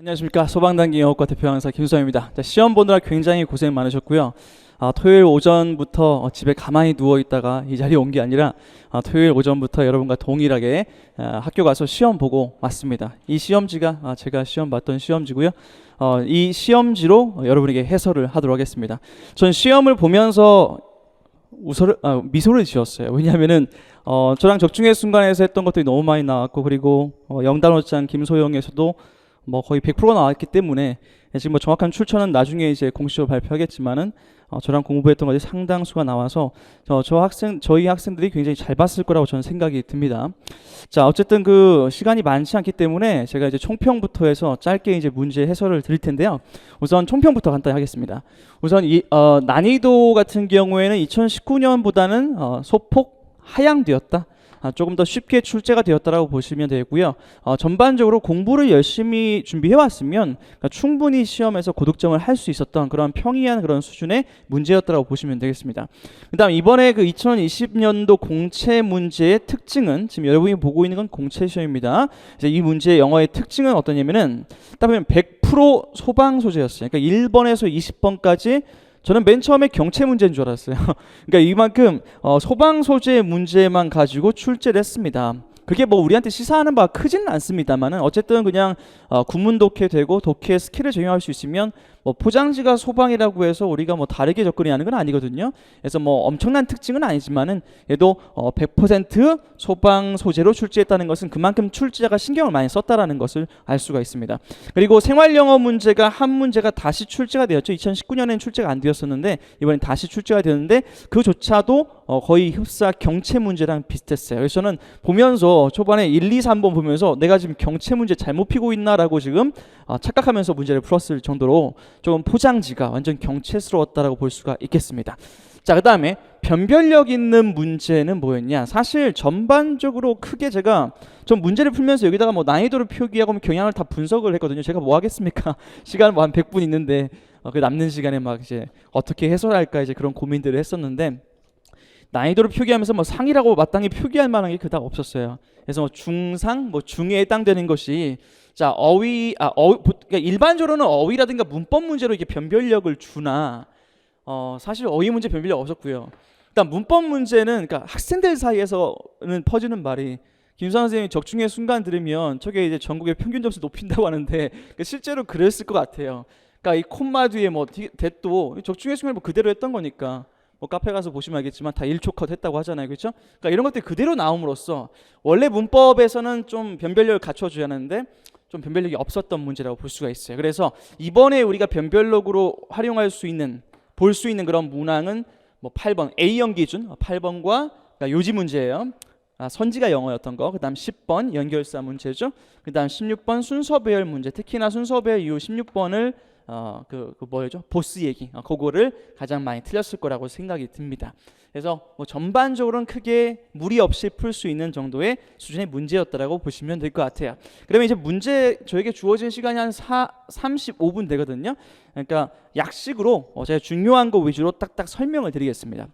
안녕하십니까. 소방단기 영어과 대표 강사 김수영입니다. 시험 보느라 굉장히 고생 많으셨고요. 토요일 오전부터 집에 가만히 누워 있다가 이 자리에 온 게 아니라 토요일 오전부터 여러분과 동일하게 학교 가서 시험 보고 왔습니다. 이 시험지가 제가 시험 봤던 시험지고요. 이 시험지로 여러분에게 해설을 하도록 하겠습니다. 전 시험을 보면서 미소를 지었어요. 왜냐하면은 저랑 적중의 순간에서 했던 것들이 너무 많이 나왔고, 그리고 영단어장 김소영에서도 거의 100%가 나왔기 때문에 지금 정확한 출처는 나중에 이제 공식적으로 발표하겠지만은 저랑 공부했던 것이 상당수가 나와서 저희 학생들이 굉장히 잘 봤을 거라고 저는 생각이 듭니다. 자, 어쨌든 그 시간이 많지 않기 때문에 제가 이제 총평부터 해서 짧게 이제 문제 해설을 드릴 텐데요. 우선 총평부터 간단히 하겠습니다. 우선 난이도 같은 경우에는 2019년보다는 소폭 하향되었다. 조금 더 쉽게 출제가 되었다라고 보시면 되고요. 전반적으로 공부를 열심히 준비해 왔으면 충분히 시험에서 고득점을 할 수 있었던 그런 평이한 그런 수준의 문제였다라고 보시면 되겠습니다. 그다음 이번에 그 2020년도 공채 문제의 특징은, 지금 여러분이 보고 있는 건 공채 시험입니다. 이제 이 문제의 영어의 특징은 어떠냐면은 딱 보면 100% 소방 소재였어요. 그러니까 1번에서 20번까지 저는 맨 처음에 경체 문제인 줄 알았어요. 그러니까 이만큼 소방 소재 문제만 가지고 출제를 했습니다. 그게 우리한테 시사하는 바가 크지는 않습니다만은 어쨌든 그냥 구문 독해 되고 독해 스킬을 적용할 수 있으면 포장지가 소방이라고 해서 우리가 다르게 접근하는 건 아니거든요. 그래서 엄청난 특징은 아니지만은 얘도 100% 소방 소재로 출제했다는 것은 그만큼 출제자가 신경을 많이 썼다라는 것을 알 수가 있습니다. 그리고 생활 영어 문제가 한 문제가 다시 출제가 되었죠. 2019년에는 출제가 안 되었었는데 이번엔 다시 출제가 되었는데 그조차도 거의 흡사 경체 문제랑 비슷했어요. 그래서 저는 보면서 초반에 1, 2, 3번 보면서 내가 지금 경체 문제 잘못 피고 있나라고 지금 착각하면서 문제를 풀었을 정도로 조금 포장지가 완전 경체스러웠다라고 볼 수가 있겠습니다. 자, 그 다음에 변별력 있는 문제는 뭐였냐? 사실 전반적으로 크게 제가 좀 문제를 풀면서 여기다가 난이도를 표기하고 경향을 다 분석을 했거든요. 제가 뭐 하겠습니까? 시간 한 100분 있는데 그 남는 시간에 이제 어떻게 해설할까 이제 그런 고민들을 했었는데, 난이도를 표기하면서 상이라고 마땅히 표기할 만한 게 그닥 없었어요. 그래서 중상, 중에 해당되는 것이, 자, 그러니까 일반적으로는 어휘라든가 문법 문제로 이게 변별력을 주나, 사실 어휘 문제 변별력 없었고요. 일단 문법 문제는, 그러니까 학생들 사이에서는 퍼지는 말이, 김수환 선생님이 적중의 순간 들으면 저게 이제 전국의 평균 점수 높인다고 하는데 실제로 그랬을 것 같아요. 그러니까 이 콤마 뒤에 대도 적중의 순간 그대로 했던 거니까. 카페 가서 보시면 알겠지만 다 1초 컷 했다고 하잖아요. 그렇죠? 그러니까 이런 것들이 그대로 나옴으로써 원래 문법에서는 좀 변별력을 갖춰줘야 하는데 좀 변별력이 없었던 문제라고 볼 수가 있어요. 그래서 이번에 우리가 변별력으로 활용할 수 있는, 볼 수 있는 그런 문항은 8번 A형 기준 8번과 요지 문제예요. 선지가 영어였던 거. 그 다음 10번 연결사 문제죠. 그 다음 16번 순서 배열 문제. 특히나 순서 배열 이후 16번을 뭐였죠? 보스 얘기. 그거를 가장 많이 틀렸을 거라고 생각이 듭니다. 그래서 전반적으로는 크게 무리 없이 풀 수 있는 정도의 수준의 문제였다라고 보시면 될 것 같아요. 그러면 이제 문제 저에게 주어진 시간이 한 35분 되거든요. 그러니까 약식으로 제가 중요한 거 위주로 딱딱 설명을 드리겠습니다.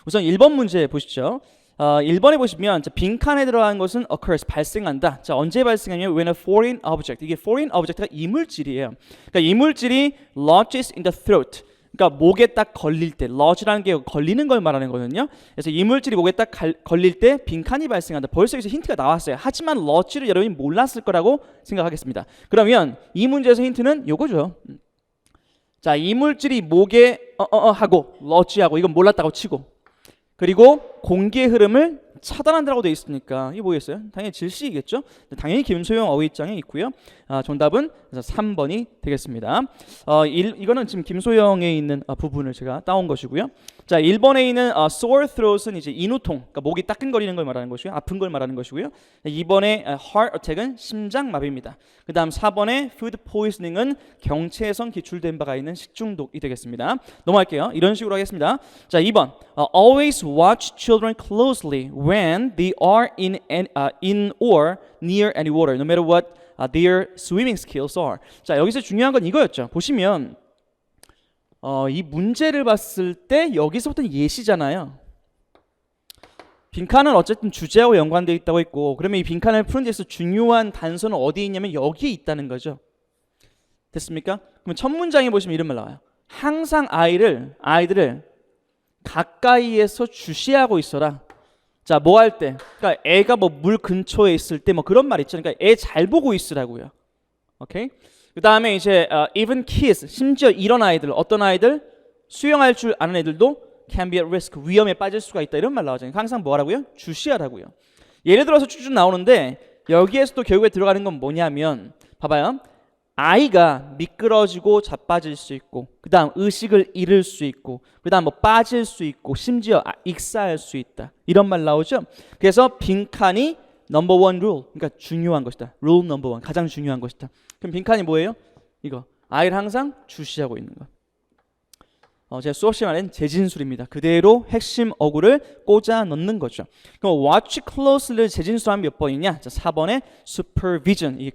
우선 1번 문제 보시죠. 1번에 보시면 빈칸에 들어간 것은 occurs, 발생한다. 자, 언제 발생하냐면 when a foreign object, 이게 foreign object가 이물질이에요. 그러니까 이물질이 lodges in the throat, 그러니까 목에 딱 걸릴 때, lodge라는 게 걸리는 걸 말하는 거거든요. 그래서 이물질이 목에 딱 걸릴 때 빈칸이 발생한다. 벌써 여기서 힌트가 나왔어요. 하지만 lodge를 여러분이 몰랐을 거라고 생각하겠습니다. 그러면 이 문제에서 힌트는 요거죠. 자, 이물질이 목에 하고 lodge하고 이건 몰랐다고 치고, 그리고 공기의 흐름을 차단한다고 되어 있으니까 이게 뭐겠어요? 당연히 질식이겠죠. 당연히 김소영 어휘장에 있고요. 정답은 그래서 3번이 되겠습니다. 이거는 지금 김소영에 있는 부분을 제가 따온 것이고요. 자, 1번에 있는 sore throat은 이제 인후통, 그러니까 목이 따끔거리는 걸 말하는 것이고요. 아픈 걸 말하는 것이고요. 2번에 heart attack은 심장마비입니다. 그 다음 4번에 food poisoning은 경체에서 기출된 바가 있는 식중독이 되겠습니다. 넘어갈게요. 이런 식으로 하겠습니다. 자, 2번 always watch children closely when they are in or near any water, no matter what their swimming skills are. 자, 여기서 중요한 건 이거였죠. 보시면 이 문제를 봤을 때 여기서부터는 예시잖아요. 빈칸은 어쨌든 주제하고 연관되어 있다고 했고, 그러면 이 빈칸을 푸는 데서 중요한 단서는 어디에 있냐면 여기에 있다는 거죠. 됐습니까? 그러면 첫 문장에 보시면 이런 말 나와요. 항상 아이들을 가까이에서 주시하고 있어라. 자, 뭐 할 때? 그러니까 애가 뭐 물 근처에 있을 때 뭐 그런 말 있죠. 그러니까 애 잘 보고 있으라고요. 오케이? 그다음에 이제 even kids, 심지어 이런 아이들, 어떤 아이들? 수영할 줄 아는 애들도 can be at risk, 위험에 빠질 수가 있다. 이런 말 나오잖아요. 항상 뭐 하라고요? 주시하라고요. 예를 들어서 쭉쭉 나오는데 여기에서도 결국에 들어가는 건 뭐냐면 봐봐요. 아이가 미끄러지고 자빠질 수 있고, 그 다음 의식을 잃을 수 있고, 그 다음 뭐 빠질 수 있고, 심지어 익사할 수 있다. 이런 말 나오죠. 그래서 빈칸이 number one rule, 그러니까 중요한 것이다. rule number one, 가장 중요한 것이다. 그럼 빈칸이 뭐예요? 이거, 아이를 항상 주시하고 있는 것. 제가 수업 시간엔 재진술입니다. 그대로 핵심 어구를 꽂아 넣는 거죠. 그럼 watch close를 재진술하면 몇 번이냐? 자, 4번에 supervision, 이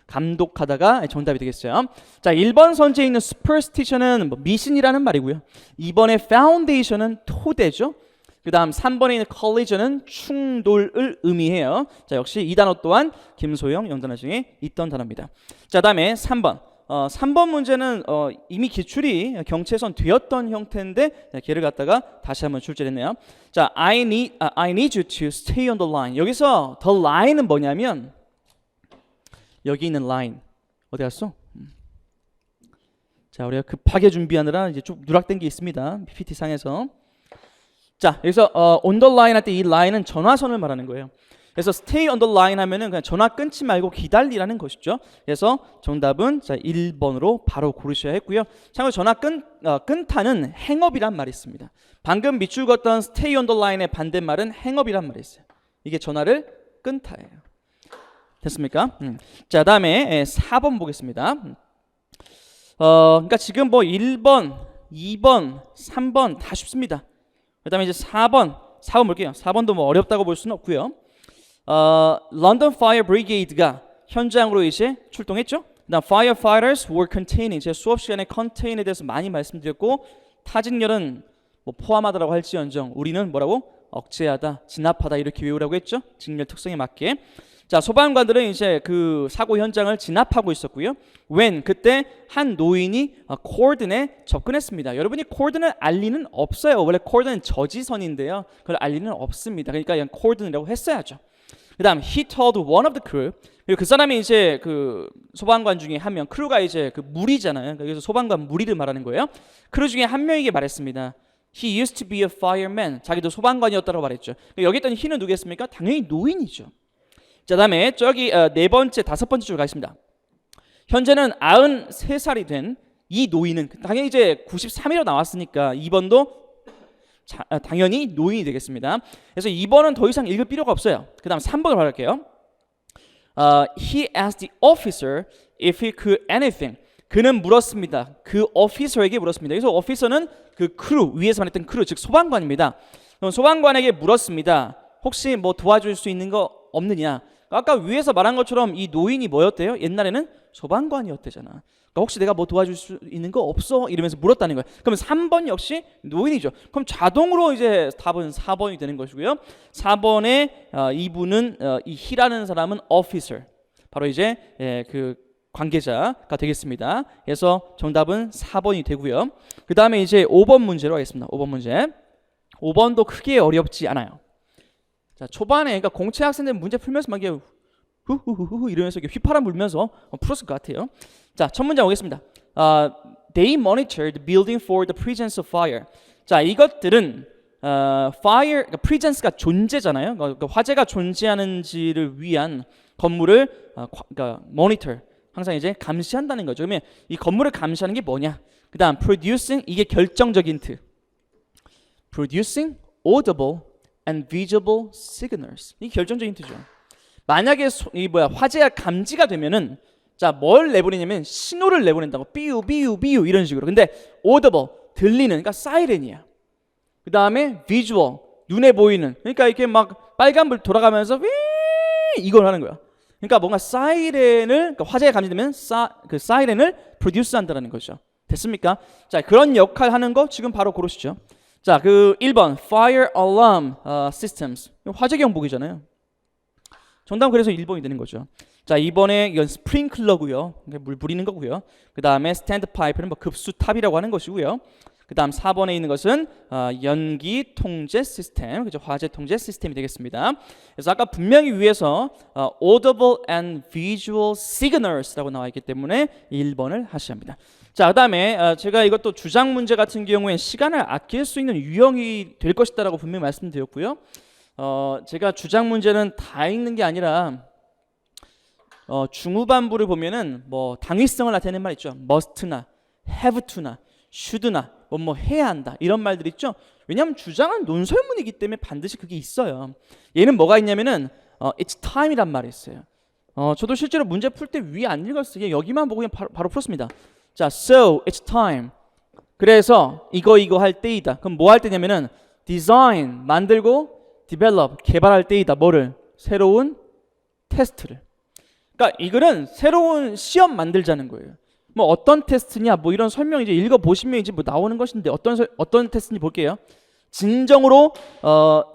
감독하다가 정답이 되겠어요. 자, 1번 선지에 있는 superstition은 뭐 미신이라는 말이고요. 2번에 foundation은 토대죠. 그 다음 3번에 있는 collision은 충돌을 의미해요. 자, 역시 이 단어 또한 김소영 영단어 중에 있던 단어입니다. 자, 다음에 3번. 3번 문제는 이미 기출이 경체선 되었던 형태인데 걔를 갖다가 다시 한번 출제했네요. 자, I need you to stay on the line. 여기서 the line은 뭐냐면 여기 있는 line 어디 갔어? 자, 우리가 급하게 준비하느라 이제 쭉 누락된 게 있습니다. PPT 상에서. 자, 여기서 on the line 할 때 이 line은 전화선을 말하는 거예요. 그래서 stay on the line 하면은 그냥 전화 끊지 말고 기다리라는 것이죠. 그래서 정답은 자 1번으로 바로 고르셔야 했고요. 참고로 전화 끊다는 행업이란 말이 있습니다. 방금 밑줄 걷던 stay on the line의 반대말은 행업이란 말이 있어요. 이게 전화를 끊다예요. 됐습니까? 자, 다음에 4번 보겠습니다. 그러니까 지금 뭐 1번, 2번, 3번 다 쉽습니다. 그다음에 이제 4번 볼게요. 4번도 뭐 어렵다고 볼 수는 없고요. London Fire Brigade가 현장으로 이제 출동했죠. 그다음 firefighters were containing, 제 수업 시간에 contain에 대해서 많이 말씀드렸고 타직렬은 뭐 포함하다라고 할지언정 우리는 뭐라고 억제하다, 진압하다 이렇게 외우라고 했죠. 직렬 특성에 맞게. 자, 소방관들은 이제 그 사고 현장을 진압하고 있었고요. when 그때 한 노인이 코든에 접근했습니다. 여러분이 코든을 알리는 없어요. 원래 코든은 저지선인데요. 그걸 알리는 없습니다. 그러니까 그냥 코든이라고 했어야죠. 그다음 he told one of the crew, 그리고 그 사람이 이제 그 소방관 중에 한 명, 크루가 이제 그 무리잖아요. 그래서 소방관 무리를 말하는 거예요. 크루 중에 한 명에게 말했습니다. He used to be a fireman. 자기도 소방관이었다고 말했죠. 여기 있던 he는 누구겠습니까? 당연히 노인이죠. 자, 다음에 저기 네 번째, 다섯 번째 줄 가겠습니다. 현재는 93살이 된 이 노인은 당연히 이제 93이라고 나왔으니까 2번도 당연히 노인이 되겠습니다. 그래서 2번은 더 이상 읽을 필요가 없어요. 그 다음 3번으로 할게요. He asked the officer if he could anything. 그는 물었습니다. 그 오피서에게 물었습니다. 그래서 오피서는 그 크루, 위에서 말했던 크루, 즉 소방관입니다. 그럼 소방관에게 물었습니다. 혹시 뭐 도와줄 수 있는 거 없느냐? 아까 위에서 말한 것처럼 이 노인이 뭐였대요? 옛날에는 소방관이었대잖아. 그러니까 혹시 내가 뭐 도와줄 수 있는 거 없어? 이러면서 물었다는 거예요. 그럼 3번 역시 노인이죠. 그럼 자동으로 이제 답은 4번이 되는 것이고요. 4번에 이분은 이 히라는 사람은 officer, 바로 이제 그 관계자가 되겠습니다. 그래서 정답은 4번이 되고요. 그 다음에 이제 5번 문제로 하겠습니다. 5번 문제. 5번도 크게 어렵지 않아요. 자, 초반에 그러니까 공채 학생들 문제 풀면서 막 이렇게 후후후후 이러면서 이렇게 휘파람 불면서 풀었을 것 같아요. 자, 첫 문제 오겠습니다. They monitored the building for the presence of fire. 자, 이것들은 fire, 그러니까 presence가 존재잖아요. 그러니까 화재가 존재하는지를 위한 건물을 그러니까 monitor, 항상 이제 감시한다는 거죠. 그러면 이 건물을 감시하는 게 뭐냐? 그다음 producing, 이게 결정적인 힌트. producing audible and visible signals. 이 결정적인 힌트죠. 만약에 화재가 감지가 되면은 자, 뭘 내보내냐면 신호를 내보낸다고. 삐우 삐우 삐우 이런 식으로. 근데 audible, 들리는, 그러니까 사이렌이야. 그 다음에 visual, 눈에 보이는, 그러니까 이렇게 막 빨간불 돌아가면서 휘 이걸 하는 거야. 그러니까 뭔가 사이렌을, 그러니까 화재가 감지되면 그 사이렌을 프로듀스 한다는 거죠. 됐습니까? 자, 그런 역할 하는 거 지금 바로 고르시죠. 자, 그 1번 fire alarm systems, 화재 경보기잖아요. 정답은 그래서 1번이 되는 거죠. 자, 이번에 이건 스프링클러고요. 물 뿌리는 거고요. 그 다음에 스탠드 파이프는 뭐 급수탑이라고 하는 것이고요. 그 다음 4번에 있는 것은 연기 통제 시스템, 그죠? 화재 통제 시스템이 되겠습니다. 그래서 아까 분명히 위에서 audible and visual signals라고 나와 있기 때문에 1번을 하셔야 합니다. 자, 그 다음에 제가 이것도 주장 문제 같은 경우에 시간을 아낄 수 있는 유형이 될 것이다라고 분명히 말씀드렸고요. 제가 주장 문제는 다 읽는 게 아니라 중후반부를 보면은 뭐 당위성을 나타내는 말 있죠. must나 have to나 should나 뭐 해야 한다 이런 말들 있죠. 왜냐하면 주장은 논설문이기 때문에 반드시 그게 있어요. 얘는 뭐가 있냐면은 it's time이란 말이 있어요. 저도 실제로 문제 풀 때 위에 안 읽었어요. 여기만 보고 그냥 바로 풀었습니다. 자, so it's time. 그래서 이거 할 때이다. 그럼 뭐 할 때냐면은 design 만들고 develop 개발할 때이다. 뭐를? 새로운 테스트를. 그러니까 이거는 새로운 시험 만들자는 거예요. 뭐 어떤 테스트냐 뭐 이런 설명 이제 읽어 보시면 이제 뭐 나오는 것인데 어떤 테스트인지 볼게요. 진정으로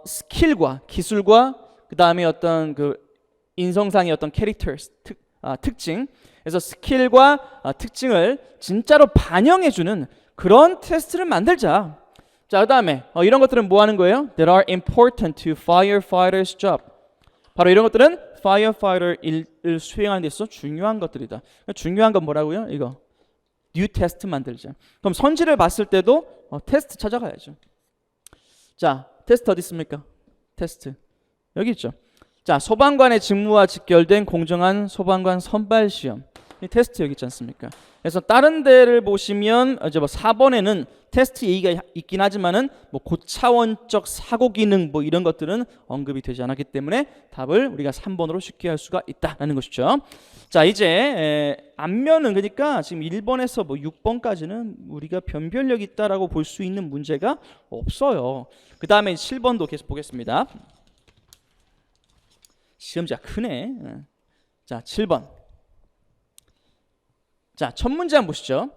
스킬과 기술과 그 다음에 어떤 그 인성상의 어떤 캐릭터 특징, 그래서 스킬과 특징을 진짜로 반영해주는 그런 테스트를 만들자. 자, 그 다음에 이런 것들은 뭐 하는 거예요? That are important to firefighters' job. 바로 이런 것들은 firefighter 일을 수행하는 데 있어서 중요한 것들이다. 중요한 건 뭐라고요? 이거 뉴 테스트 만들자. 그럼 선지를 봤을 때도 테스트 찾아가야죠. 자, 테스트 어디 있습니까? 테스트 여기 있죠. 자, 소방관의 직무와 직결된 공정한 소방관 선발 시험. 이 테스트 여기 있지 않습니까? 그래서 다른 데를 보시면 이제 뭐 4번에는 테스트 얘기가 있긴 하지만은 뭐 고차원적 사고 기능 뭐 이런 것들은 언급이 되지 않았기 때문에 답을 우리가 3번으로 쉽게 할 수가 있다라는 것이죠. 자, 이제 앞면은 그러니까 지금 1번에서 뭐 6번까지는 우리가 변별력 있다라고 볼 수 있는 문제가 없어요. 그 다음에 7번도 계속 보겠습니다. 시험지가 크네. 자, 7번. 자, 첫 문제 한번 보시죠.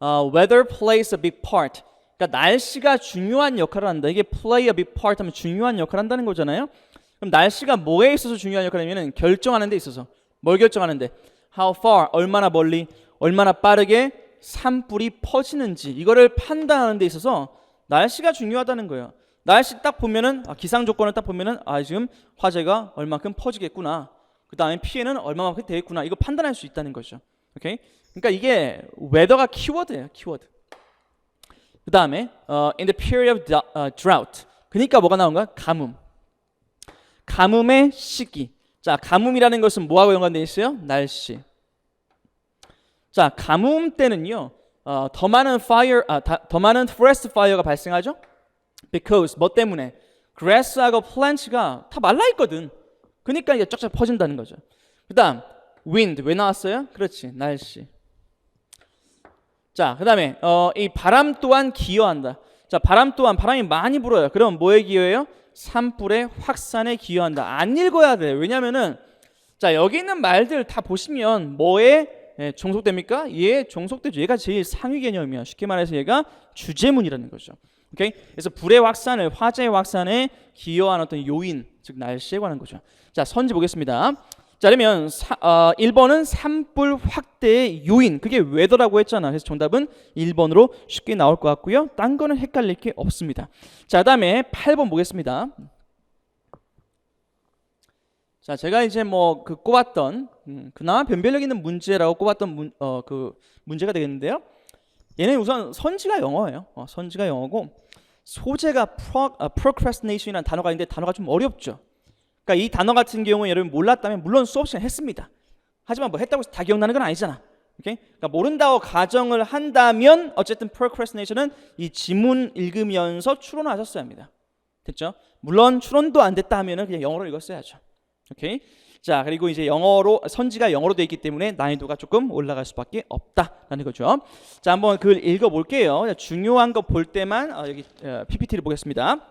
Weather plays a big part. 그러니까 날씨가 중요한 역할을 한다. 이게 play a big part 하면 중요한 역할을 한다는 거잖아요. 그럼 날씨가 뭐에 있어서 중요한 역할을 하냐면 결정하는 데 있어서. 뭘 결정하는데? How far, 얼마나 멀리, 얼마나 빠르게 산불이 퍼지는지 이거를 판단하는 데 있어서 날씨가 중요하다는 거예요. 날씨 딱 보면은 기상 조건을 딱 보면은 지금 화재가 얼마큼 퍼지겠구나. 그 다음에 피해는 얼마만큼 되겠구나. 이거 판단할 수 있다는 거죠. 오케이? 그러니까 이게 weather가 키워드예요. 키워드. 그 다음에 in the period of drought. 그러니까 뭐가 나온가? 가뭄. 가뭄의 시기. 자, 가뭄이라는 것은 뭐하고 연관되어 있어요? 날씨. 자, 가뭄 때는요. 더 많은 forest fire가 발생하죠. Because 뭐 때문에? grass하고 plants가 다 말라 있거든. 그러니까 이게 쫙쫙 퍼진다는 거죠. 그 다음 wind 왜 나왔어요? 그렇지, 날씨. 자, 그 다음에 이 바람 또한 기여한다. 자, 바람 또한 바람이 많이 불어요. 그럼 뭐에 기여해요? 산불의 확산에 기여한다. 안 읽어야 돼요. 왜냐면은 자, 여기 있는 말들 다 보시면 뭐에 종속됩니까? 얘 종속되죠. 얘가 제일 상위 개념이야. 쉽게 말해서 얘가 주제문이라는 거죠. 오케이? 그래서 불의 확산을 화재의 확산에 기여한 어떤 요인, 즉 날씨에 관한 거죠. 자, 선지 보겠습니다. 자, 그러면 1번은 산불 확대의 요인, 그게 웨더라고 했잖아. 그래서 정답은 1번으로 쉽게 나올 것 같고요. 딴 거는 헷갈릴 게 없습니다. 자, 그다음에 8번 보겠습니다. 자, 제가 이제 뭐 그 꼽았던 그나마 변별력 있는 문제라고 꼽았던 그 문제가 되겠는데요. 얘는 우선 선지가 영어예요. 선지가 영어고 소재가 procrastination이라는 단어가 있는데 단어가 좀 어렵죠. 그러니까 이 단어 같은 경우에 여러분 몰랐다면 물론 수업 시간에 했습니다. 하지만 뭐 했다고 해서 다 기억나는 건 아니잖아. 오케이? 그러니까 모른다고 가정을 한다면 어쨌든 procrastination은 이 지문 읽으면서 추론하셨어야 합니다. 됐죠? 물론 추론도 안 됐다 하면은 그냥 영어로 읽었어야죠. 오케이? 자, 그리고 이제 영어로 선지가 영어로 되어 있기 때문에 난이도가 조금 올라갈 수밖에 없다라는 거죠. 자, 한번 그걸 읽어 볼게요. 중요한 거 볼 때만 여기 PPT를 보겠습니다.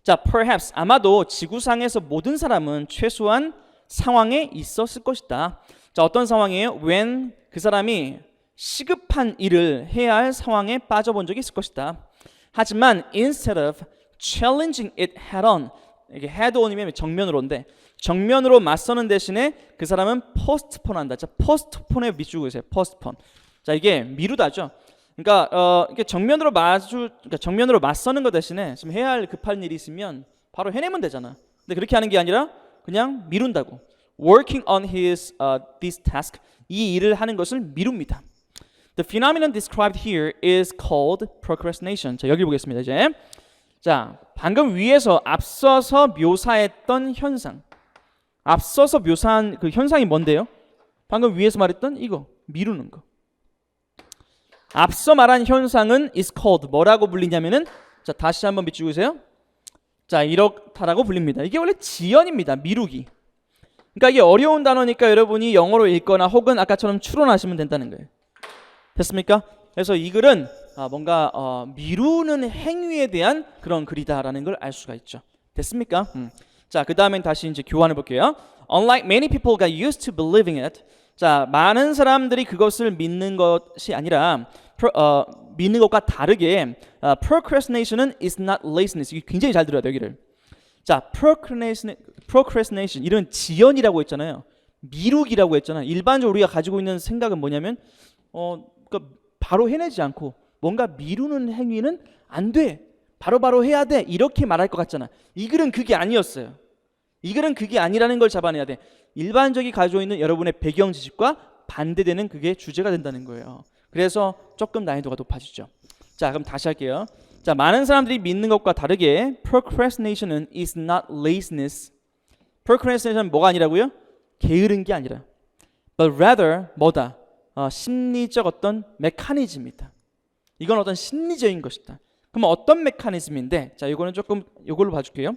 자, perhaps 아마도 지구상에서 모든 사람은 최소한 상황에 있었을 것이다. 자, 어떤 상황이에요? when 그 사람이 시급한 일을 해야 할 상황에 빠져본 적이 있을 것이다. 하지만 instead of challenging it head on 이게 head on이면 정면으로인데 정면으로 맞서는 대신에 그 사람은 postpone 한다. 자, postpone에 밑줄 그으세요. postpone. 자, 이게 미루다죠. 그러니까 이게 그러니까 정면으로 맞서는 것 대신에 지금 해야 할 급한 일이 있으면 바로 해내면 되잖아. 근데 그렇게 하는 게 아니라 그냥 미룬다고. Working on this task. 이 일을 하는 것을 미룹니다. The phenomenon described here is called procrastination. 자, 여기 보겠습니다. 이제 자, 방금 위에서 앞서서 묘사했던 현상. 앞서서 묘사한 그 현상이 뭔데요? 방금 위에서 말했던 이거 미루는 거. 앞서 말한 현상은 is called 뭐라고 불리냐면은 자, 다시 한번 비추세요. 자, 이렇다라고 불립니다. 이게 원래 지연입니다. 미루기. 그러니까 이게 어려운 단어니까 여러분이 영어로 읽거나 혹은 아까처럼 추론하시면 된다는 거예요. 됐습니까? 그래서 이 글은 뭔가 미루는 행위에 대한 그런 글이다라는 걸 알 수가 있죠. 됐습니까? 자, 그 다음엔 다시 이제 교환해 볼게요. Unlike many people got used to believing it. 자, 많은 사람들이 그것을 믿는 것이 아니라 믿는 것과 다르게 procrastination은 is not laziness. 이게 굉장히 잘 들어야 돼요, 여기를. 자, procrastination 이런 지연이라고 했잖아요. 미루기라고 했잖아요. 일반적으로 우리가 가지고 있는 생각은 뭐냐면 그러니까 바로 해내지 않고 뭔가 미루는 행위는 안 돼. 바로바로 해야 돼. 이렇게 말할 것 같잖아. 이 글은 그게 아니었어요. 이 글은 그게 아니라는 걸 잡아내야 돼. 일반적이 가지고 있는 여러분의 배경 지식과 반대되는 그게 주제가 된다는 거예요. 그래서 조금 난이도가 높아지죠. 자, 그럼 다시 할게요. 자, 많은 사람들이 믿는 것과 다르게 procrastination은 is not laziness. procrastination은 뭐가 아니라고요? 게으른 게 아니라 but rather 뭐다? 심리적 어떤 메커니즘이다. 이건 어떤 심리적인 것이다. 그럼 어떤 메커니즘인데? 자, 이거는 조금 이걸로 봐줄게요.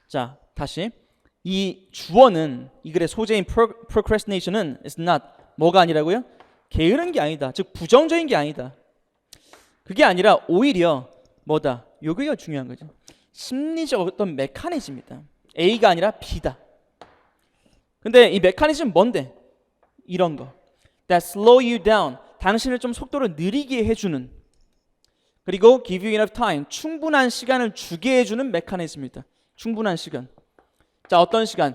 자, 다시 이 주어는 이 글의 소재인 procrastination은 is not 뭐가 아니라고요? 게으른 게 아니다. 즉 부정적인 게 아니다. 그게 아니라 오히려 뭐다? 여기가 중요한 거죠. 심리적 어떤 메커니즘이다. A가 아니라 B다. 근데 이 메커니즘은 뭔데? 이런 거. That slow you down. 당신을 좀 속도를 느리게 해주는. 그리고 give you enough time. 충분한 시간을 주게 해주는 메커니즘입니다. 충분한 시간. 자, 어떤 시간?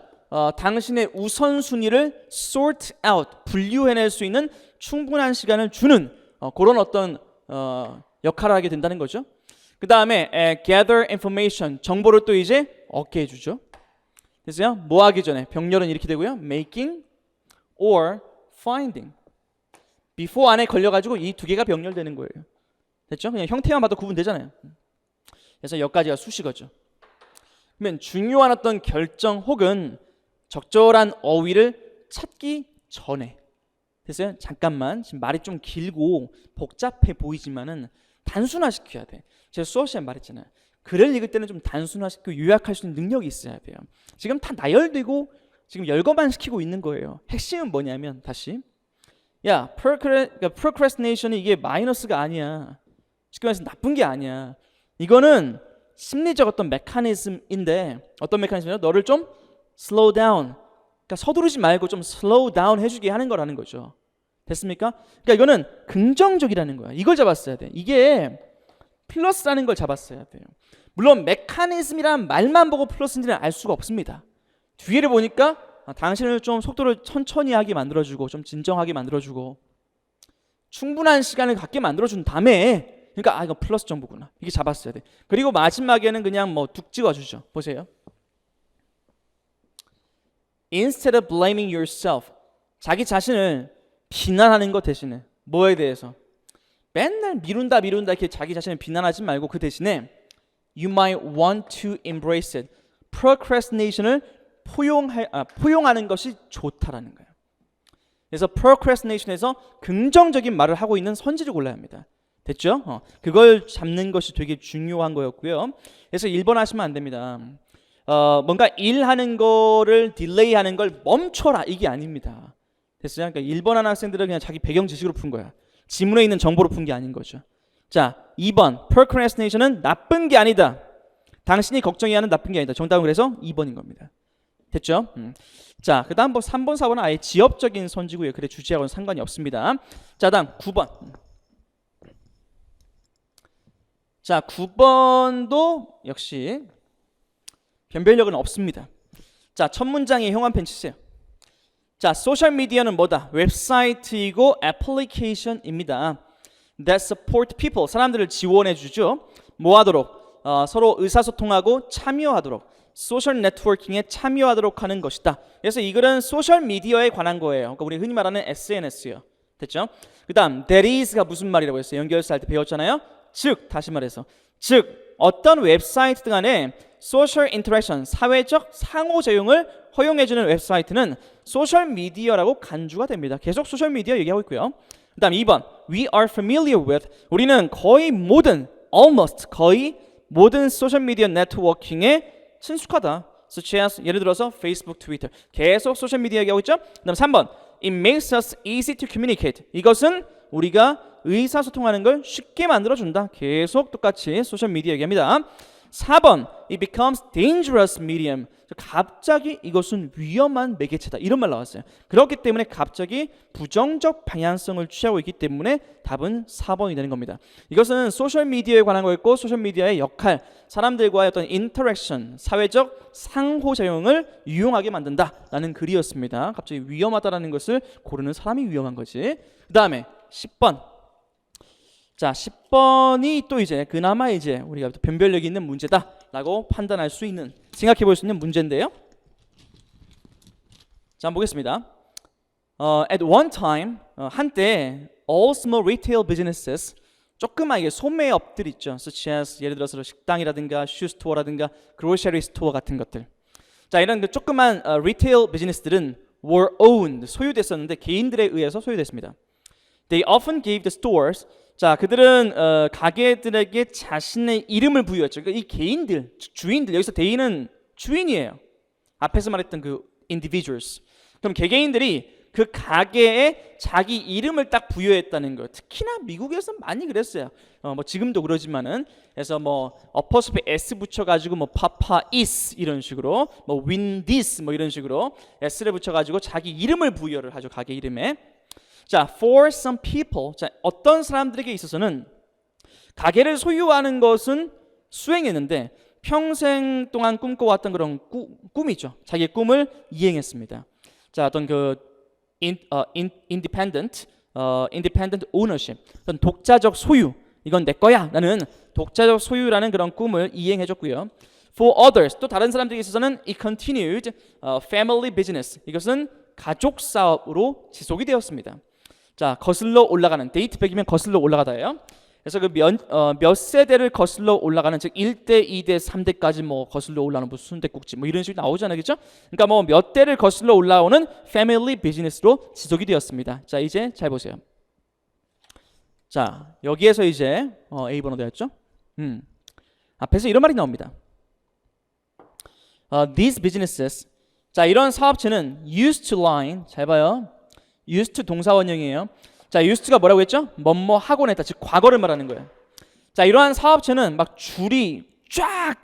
당신의 우선순위를 sort out. 분류해낼 수 있는 충분한 시간을 주는 그런 어떤 역할을 하게 된다는 거죠. 그 다음에 gather information. 정보를 또 이제 얻게 해주죠. 됐어요? 뭐 하기 전에? 병렬은 이렇게 되고요. making or finding. before 안에 걸려가지고 이 두 개가 병렬되는 거예요. 됐죠? 그냥 형태만 봐도 구분되잖아요. 그래서 여기까지가 수식어죠. 그러면 중요한 어떤 결정 혹은 적절한 어휘를 찾기 전에. 됐어요? 잠깐만. 지금 말이 좀 길고 복잡해 보이지만은 단순화시켜야 돼. 제가 수업 시간에 말했잖아요. 글을 읽을 때는 좀 단순화시키고 요약할 수 있는 능력이 있어야 돼요. 지금 다 나열되고 지금 열거만 시키고 있는 거예요. 핵심은 뭐냐면 다시 야, procrastination이 이게 마이너스가 아니야. 쉽게 말해서 나쁜 게 아니야. 이거는 심리적 어떤 메커니즘인데 어떤 메커니즘이냐? 너를 좀 slow down. 그러니까 서두르지 말고 좀 slow down 해주게 하는 거라는 거죠. 됐습니까? 그러니까 이거는 긍정적이라는 거야. 이걸 잡았어야 돼. 이게 플러스라는 걸 잡았어야 돼요. 물론 메커니즘이란 말만 보고 플러스인지는 알 수가 없습니다. 뒤에를 보니까 당신을 좀 속도를 천천히 하게 만들어주고 좀 진정하게 만들어주고 충분한 시간을 갖게 만들어준 다음에 그러니까 이거 플러스 정보구나. 이게 잡았어야 돼. 그리고 마지막에는 그냥 뭐 뚝 찍어주죠. 보세요. Instead of blaming yourself. 자기 자신을 비난하는 것 대신에 뭐에 대해서? 맨날 미룬다 이렇게 자기 자신을 비난하지 말고 그 대신에 You might want to embrace it. procrastination을 포용하는 것이 좋다라는 거예요. 그래서 procrastination에서 긍정적인 말을 하고 있는 선지를 골라야 합니다. 됐죠? 그걸 잡는 것이 되게 중요한 거였고요. 그래서 1번 하시면 안 됩니다. 뭔가 일하는 거를 딜레이하는 걸 멈춰라 이게 아닙니다. 됐어요? 그러니까 1번 하는 학생들은 그냥 자기 배경 지식으로 푼 거야. 지문에 있는 정보로 푼 게 아닌 거죠. 자, 2번 procrastination은 나쁜 게 아니다. 당신이 걱정해야 하는 나쁜 게 아니다. 정답은 그래서 2번인 겁니다. 됐죠? 자, 그 다음 3번, 4번은 아예 지엽적인 선지고요. 그래 주제하고는 상관이 없습니다. 자, 다음 9번. 자, 9번도 역시 변별력은 없습니다. 자, 첫 문장에 형 한 펜 치세요. 자, 소셜미디어는 뭐다? 웹사이트이고 애플리케이션입니다. That support people, 사람들을 지원해 주죠. 뭐 하도록? 서로 의사소통하고 참여하도록, 소셜 네트워킹에 참여하도록 하는 것이다. 그래서 이 글은 소셜미디어에 관한 거예요. 그러니까 우리 흔히 말하는 SNS요. 됐죠? 그 다음 that is가 무슨 말이라고 했어요? 연결사 할 때 배웠잖아요. 즉, 다시 말해서 즉 어떤 웨브사이트 간에 소셜 인터랙션, 사회적 상호작용을 허용해주는 웹사이트는 소셜미디어라고 간주가 됩니다. 계속 소셜미디어 얘기하고 있고요. 그 다음 2번 we are familiar with, 우리는 거의 모든, almost 거의 모든 소셜미디어 네트워킹에 친숙하다. such as, 예를 들어서 페이스북, 트위터, 계속 소셜미디어 얘기하고 있죠. 그 다음 3번 it makes us easy to communicate, 이것은 우리가 의사소통하는 걸 쉽게 만들어준다. 계속 똑같이 소셜미디어 얘기합니다. 4번 it becomes dangerous medium, 갑자기 이것은 위험한 매개체다, 이런 말 나왔어요. 그렇기 때문에 갑자기 부정적 방향성을 취하고 있기 때문에 답은 4번이 되는 겁니다. 이것은 소셜미디어에 관한 거였고, 소셜미디어의 역할, 사람들과의 어떤 인터랙션, 사회적 상호작용을 유용하게 만든다라는 글이었습니다. 갑자기 위험하다라는 것을 고르는 사람이 위험한 거지. 그 다음에 10번. 자, 10번이 또 이제 그나마 이제 우리가 변별력이 있는 문제다라고 판단할 수 있는, 생각해 볼 수 있는 문제인데요. 자, 한번 보겠습니다. At one time, 한때 all small retail businesses, 조그마하게 소매업들 있죠. such as, 예를 들어서 식당이라든가 슈스토어라든가 grocery store 같은 것들. 자, 이런 그 조그만 리테일 비즈니스들은 were owned, 소유됐었는데 개인들에 의해서 소유됐습니다. They often gave the stores, 자, 그들은 가게들에게 자신의 이름을 부여했죠. 그러니까 이 개인들, 주인들, 여기서 대인은 주인이에요. 앞에서 말했던 그 individuals. 그럼 개개인들이 그 가게에 자기 이름을 딱 부여했다는 거. 특히나 미국에서 많이 그랬어요. 뭐 지금도 그러지만은, 그래서 뭐 어퍼스피 s 붙여가지고 뭐 파파 is 이런 식으로, 뭐 win this 뭐 이런 식으로 s를 붙여가지고 자기 이름을 부여를 하죠, 가게 이름에. 자, for some people, 자, 어떤 사람들에게 있어서는 가게를 소유하는 것은 수행했는데 평생 동안 꿈꿔왔던 그런 꿈이죠. 자기의 꿈을 이행했습니다. 자, 어떤 그 independent ownership, 어떤 독자적 소유, 이건 내 거야, 나는 독자적 소유라는 그런 꿈을 이행해줬고요. For others, 또 다른 사람들에게 있어서는 it continued family business, 이것은 가족 사업으로 지속이 되었습니다. 자, 거슬러 올라가는, 데이트 백이면 거슬러 올라가다예요. 그래서 그 몇 세대를 거슬러 올라가는, 즉 1대, 2대, 3대까지 뭐 거슬러 올라가는 무슨 순댓국집 뭐 이런 식으로 나오잖아요, 그렇죠? 그러니까 뭐 몇 대를 거슬러 올라오는 패밀리 비즈니스로 지속이 되었습니다. 자, 이제 잘 보세요. 자, 여기에서 이제 A번 어디였죠? 앞에서 이런 말이 나옵니다. These businesses, 자, 이런 사업체는 used to line, 잘 봐요. used to 동사원형이에요. 자, used가 뭐라고 했죠? 뭐뭐 하곤 했다, 즉 과거를 말하는 거예요. 자, 이러한 사업체는 막 줄이 쫙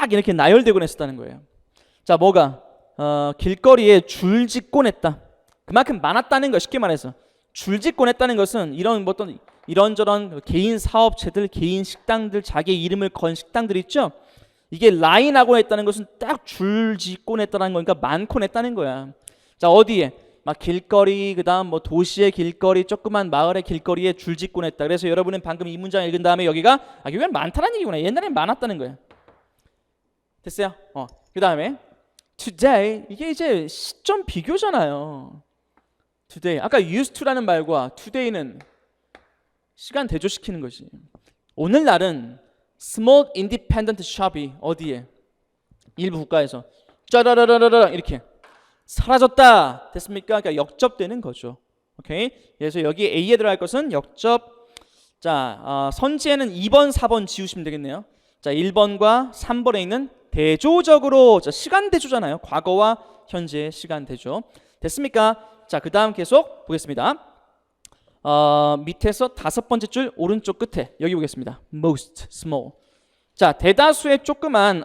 이렇게 나열되곤 했었다는 거예요. 자, 뭐가 길거리에 줄 짓곤 했다, 그만큼 많았다는 거. 쉽게 말해서 줄 짓곤 했다는 것은 이런 뭐 어떤 이런저런 개인 사업체들, 개인 식당들, 자기 이름을 건 식당들 있죠. 이게 라인하고 했다는 것은 딱 줄 짓곤 했다는 거니까 많곤 했다는 거야. 자, 어디에? 막 길거리, 그 다음 뭐 도시의 길거리, 조그만 마을의 길거리에 줄 짓곤 했다. 그래서 여러분은 방금 이 문장 읽은 다음에 여기가 여기가 많다는 얘기구나, 옛날엔 많았다는 거야. 됐어요? 그 다음에 today, 이게 이제 시점 비교잖아요. today, 아까 used to라는 말과 today는 시간 대조시키는 거지. 오늘날은 small independent shop이 어디에? 일부 국가에서 짜라라라라 이렇게 사라졌다. 됐습니까? 그러니까 역접되는 거죠. 오케이. 그래서 여기 A에 들어갈 것은 역접. 자, 선지에는 2번, 4번 지우시면 되겠네요. 자, 1번과 3번에 있는 대조적으로, 자, 시간 대조잖아요. 과거와 현재의 시간 대조. 됐습니까? 자, 그 다음 계속 보겠습니다. 밑에서 5번째 줄 오른쪽 끝에 여기 보겠습니다. Most small. 자, 대다수의 조그만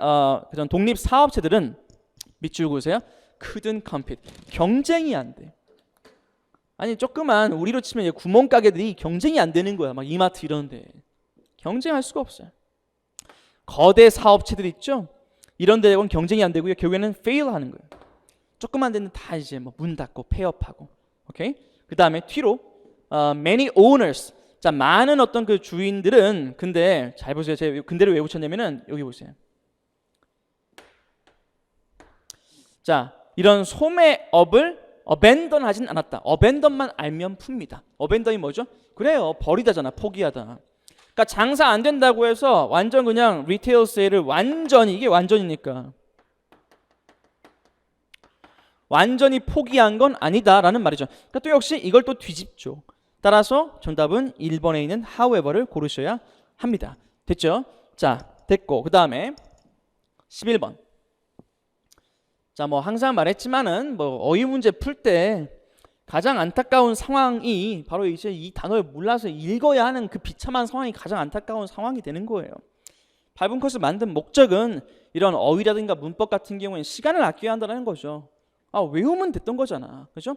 그런 독립 사업체들은 밑줄 보세요. couldn't compete. 경쟁이 안 돼. 아니, 조그만 우리로 치면 구멍가게들이 경쟁이 안 되는 거야. 막 이마트 이런데 경쟁할 수가 없어요. 거대 사업체들 있죠. 이런 데하고는 경쟁이 안 되고요. 결국에는 fail 하는 거예요. 조금만 되면 다 이제 뭐 문 닫고 폐업하고. 오케이? 그 다음에 뒤로 many owners. 자, 많은 어떤 그 주인들은 근데 잘 보세요. 제가 근대를 왜 붙였냐면은 여기 보세요. 자, 이런 소매업을 abandon 하진 않았다. abandon만 알면 풉니다. abandon이 뭐죠? 그래요. 버리다잖아. 포기하다. 그러니까 장사 안 된다고 해서 완전 그냥 리테일 세일을 완전히 이게 완전이니까 완전히 포기한 건 아니다라는 말이죠. 그러니까 또 역시 이걸 또 뒤집죠. 따라서 정답은 1번에 있는 however를 고르셔야 합니다. 됐죠? 자, 됐고 그 다음에 11번. 자, 뭐 항상 말했지만은 뭐 어휘 문제 풀 때 가장 안타까운 상황이 바로 이제 이 단어를 몰라서 읽어야 하는 그 비참한 상황이 가장 안타까운 상황이 되는 거예요. 8분 코스 만든 목적은 이런 어휘라든가 문법 같은 경우에는 시간을 아껴야 한다는 거죠. 외우면 됐던 거잖아. 그죠?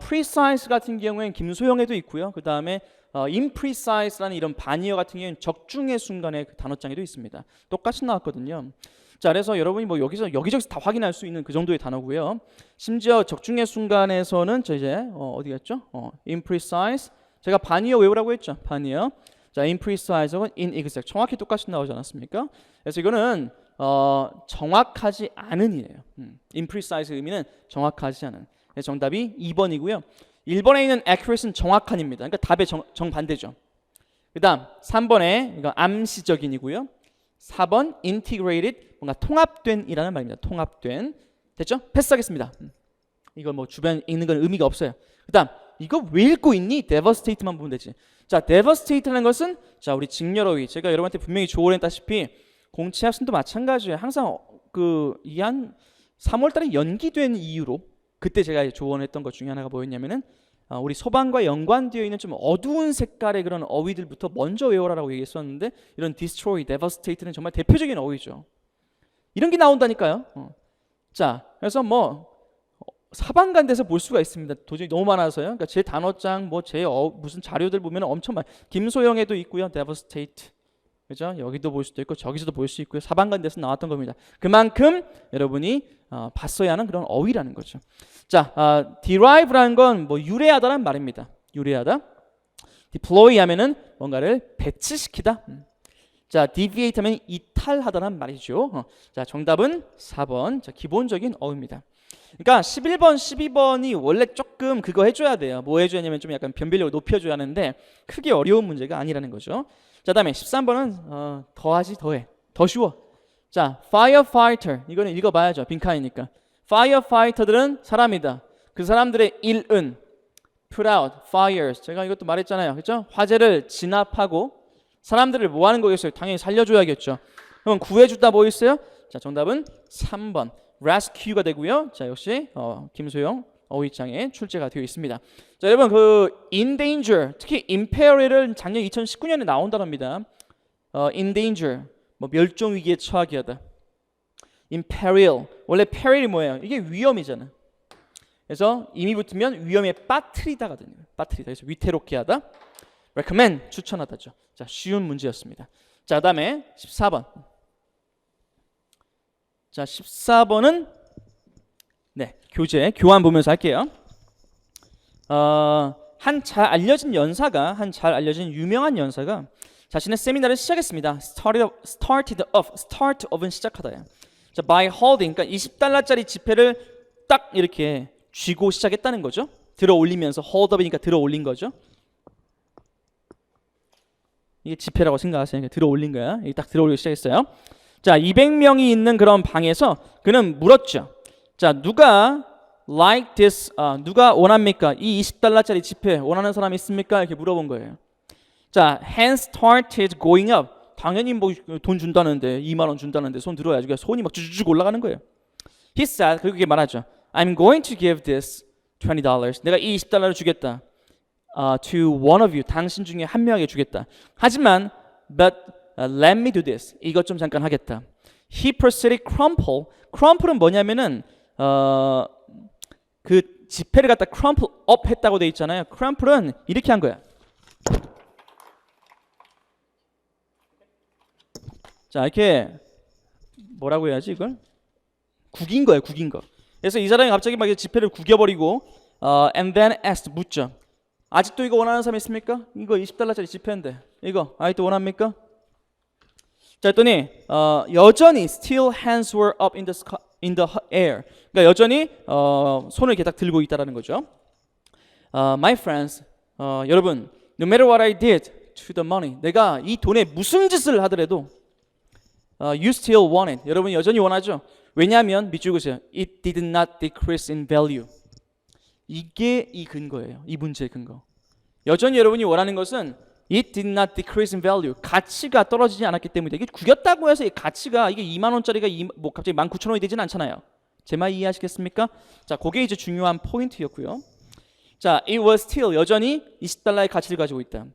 precise 같은 경우에는 김소영에도 있고요. 그 다음에 imprecise라는 이런 반의어 같은 경우에는 적중의 순간에 그 단어장에도 있습니다. 똑같이 나왔거든요. 자, 그래서 여러분이 뭐 여기저기서 다 확인할 수 있는 그 정도의 단어고요. 심지어 적중의 순간에서는 저 이제 어디 갔죠? imprecise. 제가 반의어 외우라고 했죠. 반의어. 자, imprecise하고 inexact. 정확히 똑같이 나오지 않았습니까? 그래서 이거는 정확하지 않은이에요. imprecise 의미는 정확하지 않은. 그래서 정답이 2번이고요. 1번에 있는 accurate는 정확한입니다. 그러니까 답의 정반대죠. 그 다음 3번에 이거 암시적인이고요. 4번 integrated 뭔가 통합된 이라는 말입니다. 통합된. 됐죠? 패스하겠습니다. 이거 뭐 주변에 읽는 건 의미가 없어요. 그 다음 이거 왜 읽고 있니? devastate만 보면 되지. 자, devastate라는 것은 자, 우리 직렬어휘. 제가 여러분한테 분명히 조언했다시피 공채 학생도 마찬가지예요. 항상 이 한 3월 달에 연기된 이유로 그때 제가 조언했던 것 중에 하나가 뭐였냐면은 우리 소방과 연관되어 있는 좀 어두운 색깔의 그런 어휘들부터 먼저 외워라라고 얘기했었는데 이런 destroy, devastate는 정말 대표적인 어휘죠. 이런 게 나온다니까요. 자, 그래서 뭐 사방간대에서 볼 수가 있습니다. 도저히 너무 많아서요. 그러니까 제 단어장, 뭐 제 무슨 자료들 보면 엄청 많아요. 김소영에도 있고요. devastate. 그죠? 여기도 볼 수도 있고 저기서도 볼 수 있고요. 사방간대에서 나왔던 겁니다. 그만큼 여러분이 봤어야 하는 그런 어휘라는 거죠. 자, derive라는 건 뭐 유래하다라는 말입니다. 유래하다. deploy 하면은 뭔가를 배치시키다. 자, deviate 하면 이탈하다라는 말이죠. 자, 정답은 4번. 자, 기본적인 어휘입니다. 그러니까 11번, 12번이 원래 조금 그거 해줘야 돼요. 뭐 해줘야 하냐면 좀 약간 변별력을 높여줘야 하는데 크게 어려운 문제가 아니라는 거죠. 자, 다음에 13번은 더하지 더해. 더 쉬워. 자, firefighter. 이거는 읽어봐야죠. 빈칸이니까. firefighter들은 사람이다. 그 사람들의 일은 put out fires. 제가 이것도 말했잖아요. 그렇죠? 화재를 진압하고 사람들을 뭐 하는 거겠어요? 당연히 살려줘야겠죠. 그럼 구해주다 뭐 있어요? 자, 정답은 3번. rescue가 되고요. 자, 역시 김소영 어휘장에 출제가 되어 있습니다. 자, 여러분 그 in danger, 특히 imperil은 작년 2019년에 나온 단어입니다. in danger, 뭐 멸종 위기에 처하게 하다. imperil, 원래 peril이 뭐예요? 이게 위험이잖아. 그래서 임이 붙으면 위험에 빠뜨리다거든요. 빠뜨리다. 그래서 위태롭게 하다. recommend, 추천하다죠. 자, 쉬운 문제였습니다. 자, 그다음에 14번. 자, 14번은 교환 보면서 할게요. 한 잘 알려진 유명한 연사가 자신의 세미나를 시작했습니다. start of은 시작하다야. 자, by holding, 그러니까 20달러짜리 지폐를 딱 이렇게 쥐고 시작했다는 거죠. 들어 올리면서 hold up이니까 들어 올린 거죠. 이게 지폐라고 생각하세요. 들어 올린 거야. 이게 딱 들어 올리기 시작했어요. 자, 200명이 있는 그런 방에서 그는 물었죠. 자, 누가 like this, 누가 원합니까? 이 20달러짜리 지폐 원하는 사람 있습니까? 이렇게 물어본 거예요. 자, hands started going up. 당연히 뭐 돈 준다는데 2만 원 준다는데 손 들어야지. 그러니까 손이 막 쭈쭈쭈 올라가는 거예요. He said, 그렇게 말하죠. I'm going to give this $20. 내가 이 20달러를 주겠다. To one of you, 당신 중에 한 명에게 주겠다. 하지만 but let me do this. 이것 좀 잠깐 하겠다. He proceeded crumple. crumple은 뭐냐면은 그 지폐를 갖다 crumple up 했다고 돼 있잖아요. crumple은 이렇게 한 거야. 자, 이렇게 뭐라고 해야지 이걸? 구긴 거예요, 구긴 거. 그래서 이 사람이 갑자기 막 지폐를 구겨버리고 and then asked, 묻죠. 아직도 이거 원하는 사람 있습니까? 이거 20달러짜리 지폐인데 이거 아직도 원합니까? 자, 했더니 여전히 still hands were up in the air. 그러니까 여전히 손을 이렇게 딱 들고 있다라는 거죠. My friends, 여러분, no matter what I did to the money, 내가 이 돈에 무슨 짓을 하더라도 you still want it. 여러분 여전히 원하죠. 왜냐하면 밑줄 그으세요. It did not decrease in value. 이게 이 근거예요. 이 문제의 근거. 여전히 여러분이 원하는 것은 It did not decrease in value. 가치가 떨어지지 않았기 때문이다. 이게 구겼다고 해서 이 가치가 이게 2만 원짜리가 뭐 갑자기 19,000원이 되지는 않잖아요. 제 말 이해하시겠습니까? 자, 그게 이제 중요한 포인트였고요. 자, it was still 여전히 20달러의 가치를 가지고 있다.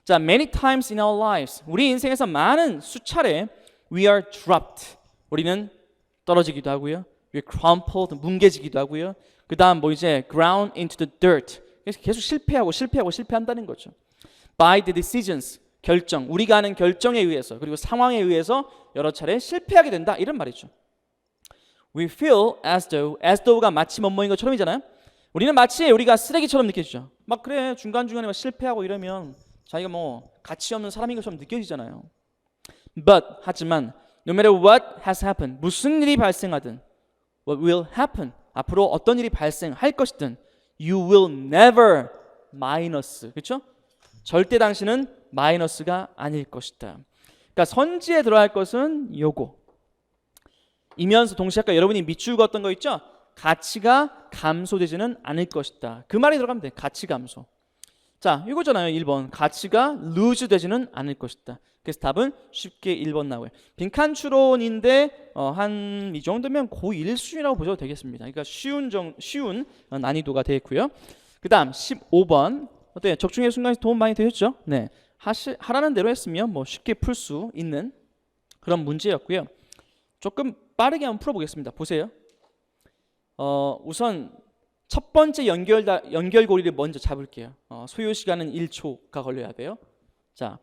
자, many times in our lives. 우리 인생에서 많은 수차례 we are dropped. 우리는 떨어지기도 하고요. we crumpled 뭉개지기도 하고요. 그다음 뭐 이제 ground into the dirt. 계속 실패한다는 거죠. By the decisions, 결정, 우리가 하는 결정에 의해서 그리고 상황에 의해서 여러 차례 실패하게 된다 이런 말이죠. We feel as though가 마치 뭐뭐인 것처럼이잖아요. 우리는 마치 우리가 쓰레기처럼 느껴지죠. 막 그래 중간중간에 막 실패하고 이러면 자기가 뭐 가치 없는 사람인 것처럼 느껴지잖아요. But 하지만 no matter what has happened, 무슨 일이 발생하든 what will happen, 앞으로 어떤 일이 발생할 것이든 you will never minus, 그렇죠? 절대 당신은 마이너스가 아닐 것이다. 그러니까 선지에 들어갈 것은 요거. 이면서 동시에 아까 여러분이 밑줄 그었던 거 있죠? 가치가 감소되지는 않을 것이다. 그 말이 들어가면 돼. 가치 감소. 자, 이거잖아요. 1번. 가치가 lose 되지는 않을 것이다. 그래서 답은 쉽게 1번 나와요. 빈칸 추론인데 한 이 정도면 고1 수준이라고 보셔도 되겠습니다. 그러니까 쉬운 난이도가 되겠고요. 그 다음 15번. 어때요? 적중의 순간에서 도움 많이 되셨죠? 네. 하라는 대로 했으면 뭐 쉽게 풀 수 있는 그런 문제였고요. 조금 빠르게 한번 풀어보겠습니다. 보세요. 우선 첫 번째 연결고리를 먼저 잡을게요. 소요 시간은 1초가 걸려야 돼요. 자,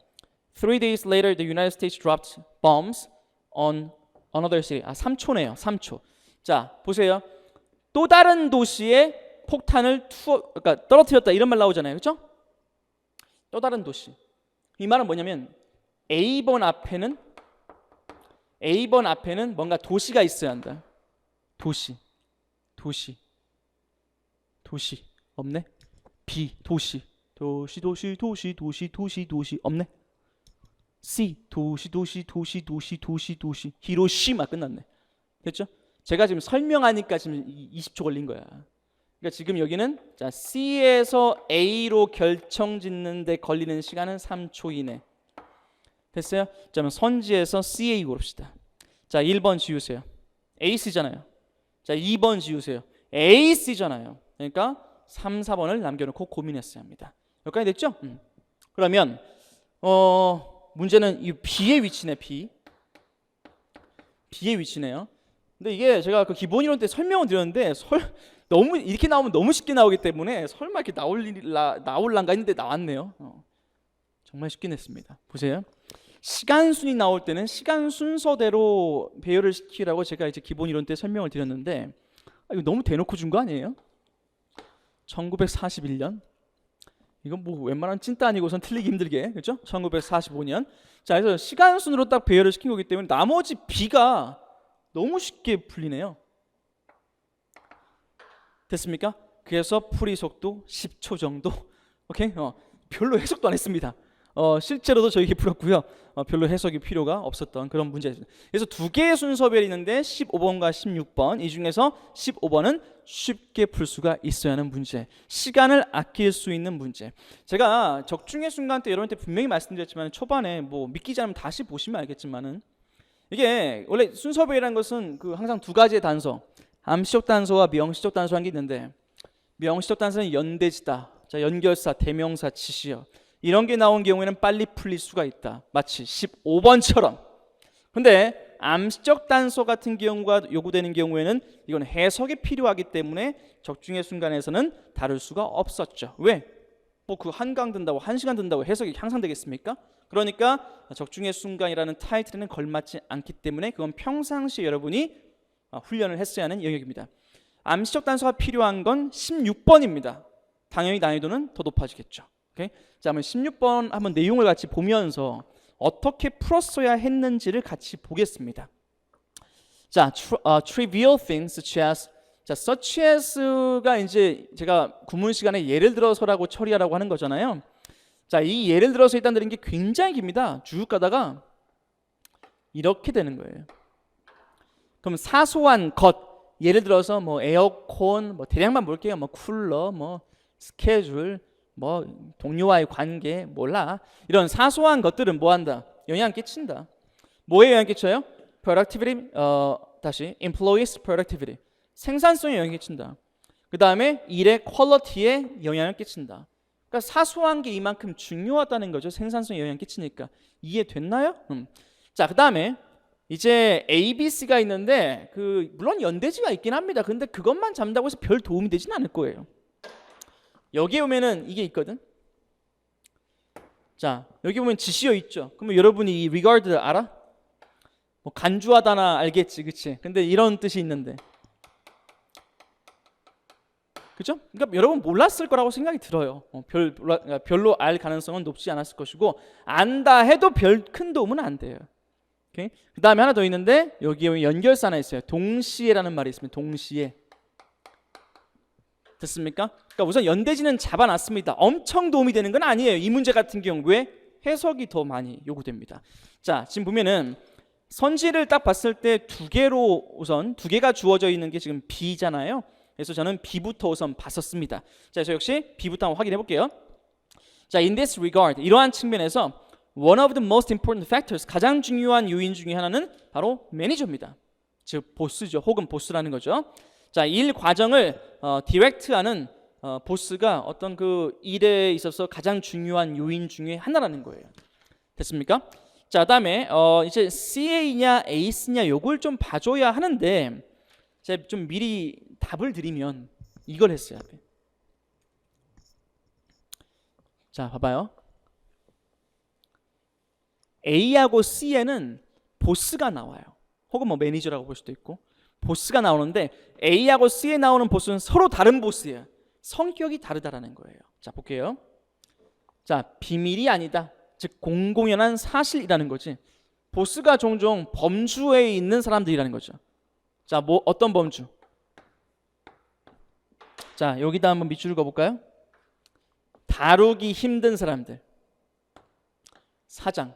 3 days later, the United States dropped bombs on another city. 3초네요. 3초. 자, 보세요. 또 다른 도시에 폭탄을 그러니까 떨어뜨렸다 이런 말 나오잖아요. 그렇죠? 또 다른 도시. 이 말은 뭐냐면 A번 앞에는 뭔가 도시가 있어야 한다. 도시 없네. B 도시 없네. C 도시 히로시마 끝났네. 됐죠? 제가 지금 설명하니까 지금 20초 걸린 거야. 그러니까 지금 여기는 자 C에서 A로 결정짓는데 걸리는 시간은 3초 이내. 됐어요? 자, 그러면 선지에서 CA 고릅시다. 자, 1번 지우세요. AC잖아요. 자, 2번 지우세요. AC잖아요. 그러니까 3, 4번을 남겨놓고 고민했어야 합니다. 여기까지 됐죠? 그러면 문제는 이 B의 위치네. B의 위치네요. 근데 이게 제가 그 기본 이론 때 설명을 드렸는데 너무 이렇게 나오면 너무 쉽게 나오기 때문에 설마 이렇게 나올란가 했는데 나왔네요. 정말 쉽게 냈습니다. 보세요. 시간 순위 나올 때는 시간 순서대로 배열을 시키라고 제가 이제 기본 이론 때 설명을 드렸는데 이거 너무 대놓고 준 거 아니에요? 1941년 이건 뭐 웬만한 찐따 아니고선 틀리기 힘들게, 그렇죠? 1945년. 자, 그래서 시간 순으로 딱 배열을 시킨 거기 때문에 나머지 B가 너무 쉽게 풀리네요. 됐습니까? 그래서 풀이 속도 10초 정도. 오케이? 별로 해석도 안 했습니다. 실제로도 저희가 풀었고요. 별로 해석이 필요가 없었던 그런 문제였습니다. 그래서 두 개의 순서별이 있는데 15번과 16번 이 중에서 15번은 쉽게 풀 수가 있어야 하는 문제, 시간을 아낄 수 있는 문제. 제가 적중의 순간 때 여러분한테 분명히 말씀드렸지만 초반에 뭐 믿기지 않으면 다시 보시면 알겠지만은 이게 원래 순서별이라는 것은 그 항상 두 가지의 단서, 암시적 단서와 명시적 단서한 게 있는데 명시적 단서는 연대지다. 자, 연결사, 대명사, 지시어 이런 게 나온 경우에는 빨리 풀릴 수가 있다. 마치 15번처럼. 근데 암시적 단서 같은 경우가 요구되는 경우에는 이건 해석이 필요하기 때문에 적중의 순간에서는 다룰 수가 없었죠. 왜? 뭐 그 한강 든다고 1시간 든다고 해석이 향상되겠습니까? 그러니까 적중의 순간이라는 타이틀에는 걸맞지 않기 때문에 그건 평상시에 여러분이 훈련을 했어야 하는 영역입니다. 암시적 단서가 필요한 건 16번입니다. 당연히 난이도는 더 높아지겠죠. 오케이? 자, 한번 16번 한번 내용을 같이 보면서 어떻게 풀었어야 했는지를 같이 보겠습니다. 자, trivial things such as, 자, such as가 이제 제가 구문 시간에 예를 들어서라고 처리하라고 하는 거잖아요. 자, 이 예를 들어서 일단 드린 게 굉장히 깁니다. 쭉 가다가 이렇게 되는 거예요. 그럼 사소한 것, 예를 들어서 뭐 에어컨, 뭐 대략만 볼게요. 뭐 쿨러, 뭐 스케줄, 뭐 동료와의 관계, 몰라. 이런 사소한 것들은 뭐 한다? 영향 끼친다. 뭐에 영향 끼쳐요? productivity, 다시 employees productivity, 생산성에 영향을 끼친다. 그 다음에 일의 퀄리티에 영향을 끼친다. 그러니까 사소한 게 이만큼 중요하다는 거죠. 생산성에 영향을 끼치니까. 이해됐나요? 자, 그 다음에 이제 A, B, C가 있는데 물론 연대지가 있긴 합니다. 근데 그것만 잡는다고 해서 별 도움이 되진 않을 거예요. 여기에 보면은 이게 있거든. 자, 여기 보면 지시어 있죠. 그러면 여러분이 이 regard 알아? 뭐 간주하다나 알겠지, 그치? 근데 이런 뜻이 있는데, 그죠? 그러니까 여러분 몰랐을 거라고 생각이 들어요. 별로 알 가능성은 높지 않았을 것이고, 안다 해도 별 큰 도움은 안 돼요. 오케이? 그 다음에 하나 더 있는데 여기에 연결사 하나 있어요. 동시에라는 말이 있습니다. 동시에. 됐습니까? 그러니까 우선 연대지는 잡아놨습니다. 엄청 도움이 되는 건 아니에요. 이 문제 같은 경우 왜? 해석이 더 많이 요구됩니다. 자, 지금 보면은 선지를 딱 봤을 때 두 개가 주어져 있는 게 지금 B잖아요. 그래서 저는 B부터 우선 봤었습니다. 자, 그래서 역시 B부터 한번 확인해 볼게요. 자, in this regard, 이러한 측면에서 one of the most important factors, 가장 중요한 요인 중에 하나는 바로 매니저입니다. 즉 보스죠. 혹은 보스라는 거죠. 자, 일 과정을 디렉트하는 보스가 어떤 그 일에 있어서 가장 중요한 요인 중에 하나라는 거예요. 됐습니까? 자, 그다음에 이제 CA냐 AC냐 요걸 좀 봐줘야 하는데 제가 좀 미리 답을 드리면 이걸 했어야 돼. 자, 봐봐요. A하고 C에는 보스가 나와요. 혹은 뭐 매니저라고 볼 수도 있고 보스가 나오는데 A하고 C에 나오는 보스는 서로 다른 보스예요. 성격이 다르다라는 거예요. 자, 볼게요. 자, 비밀이 아니다. 즉 공공연한 사실이라는 거지. 보스가 종종 범주에 있는 사람들이라는 거죠. 자, 뭐 어떤 범주? 자, 여기다 한번 밑줄을 그어볼까요? 다루기 힘든 사람들. 사장.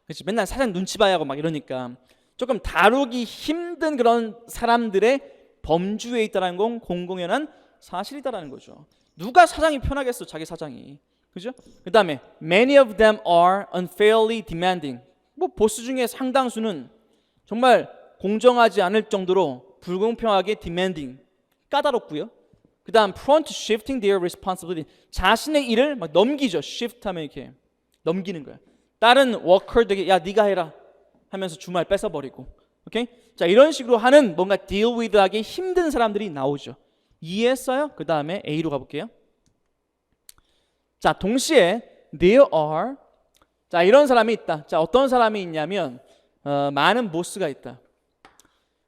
그렇지, 맨날 사장 눈치 봐야 하고 막 이러니까 조금 다루기 힘든 그런 사람들의 범주에 있다는 건 공공연한 사실이다라는 거죠. 누가 사장이 편하겠어, 자기 사장이. 그죠? 그 다음에 many of them are unfairly demanding. 뭐 보스 중에 상당수는 정말 공정하지 않을 정도로 불공평하게 demanding, 까다롭고요. 그 다음 prone to shifting their responsibility. 자신의 일을 막 넘기죠. shift 하면 이렇게 넘기는 거야. 다른 워커들에게 야 네가 해라 하면서 주말 뺏어버리고. 오케이? 자, 이런 식으로 하는 뭔가 deal with 하기 힘든 사람들이 나오죠. 이해했어요? 그 다음에 A로 가볼게요. 자, 동시에 there are, 자, 이런 사람이 있다. 자, 어떤 사람이 있냐면 많은 보스가 있다.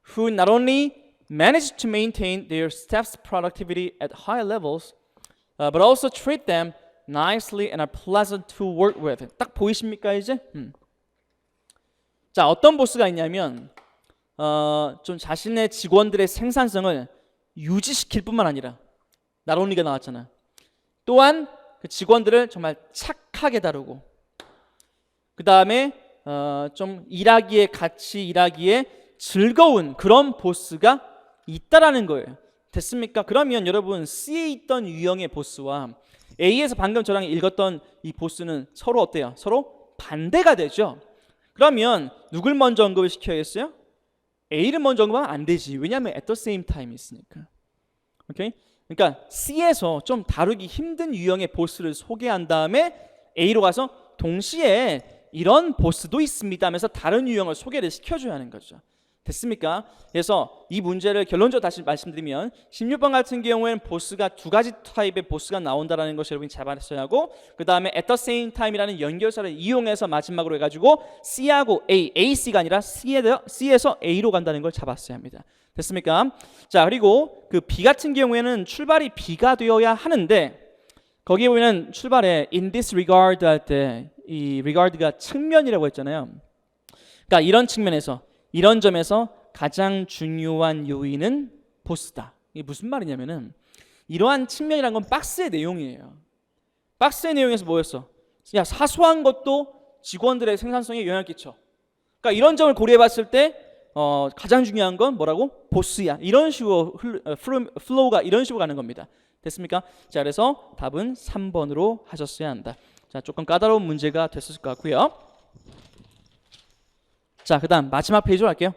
Who not only manage to maintain their staff's productivity at high levels, but also treat them nicely and are pleasant to work with. 딱 보이십니까 이제? 자, 어떤 보스가 있냐면 좀 자신의 직원들의 생산성을 유지시킬 뿐만 아니라 not only가 나왔잖아. 또한 그 직원들을 정말 착하게 다루고 그 다음에 좀 같이 일하기에 즐거운 그런 보스가 있다라는 거예요. 됐습니까? 그러면 여러분 C에 있던 유형의 보스와 A에서 방금 저랑 읽었던 이 보스는 서로 어때요? 서로 반대가 되죠. 그러면 누굴 먼저 언급을 시켜야겠어요? A를 먼저 언급하면 안 되지. 왜냐하면 at the same time 있으니까. 오케이? 그러니까 C에서 좀 다루기 힘든 유형의 보스를 소개한 다음에 A로 가서 동시에 이런 보스도 있습니다 하면서 다른 유형을 소개를 시켜줘야 하는 거죠. 됐습니까? 그래서 이 문제를 결론적으로 다시 말씀드리면 16번 같은 경우에는 보스가 두 가지 타입의 보스가 나온다라는 것을 여러분이 잡아냈어야 하고, 그 다음에 at the same time이라는 연결사를 이용해서 마지막으로 해가지고 C하고 A, C가 아니라 C에서 A로 간다는 걸 잡았어야 합니다. 됐습니까? 자, 그리고 그 B 같은 경우에는 출발이 B가 되어야 하는데, 거기에 보면 출발에 in this regard 할 때 이 regard가 측면이라고 했잖아요. 그러니까 이런 측면에서, 이런 점에서 가장 중요한 요인은 보스다. 이게 무슨 말이냐면은, 이러한 측면이란 건 박스의 내용이에요. 박스의 내용에서 뭐였어? 야, 사소한 것도 직원들의 생산성에 영향을 끼쳐. 그러니까 이런 점을 고려해 봤을 때 가장 중요한 건 뭐라고? 보스야. 이런 식으로 플로우가 이런 식으로 가는 겁니다. 됐습니까? 자, 그래서 답은 3번으로 하셨어야 한다. 자, 조금 까다로운 문제가 됐을 것 같고요. 자, 그 다음 마지막 페이지로 갈게요.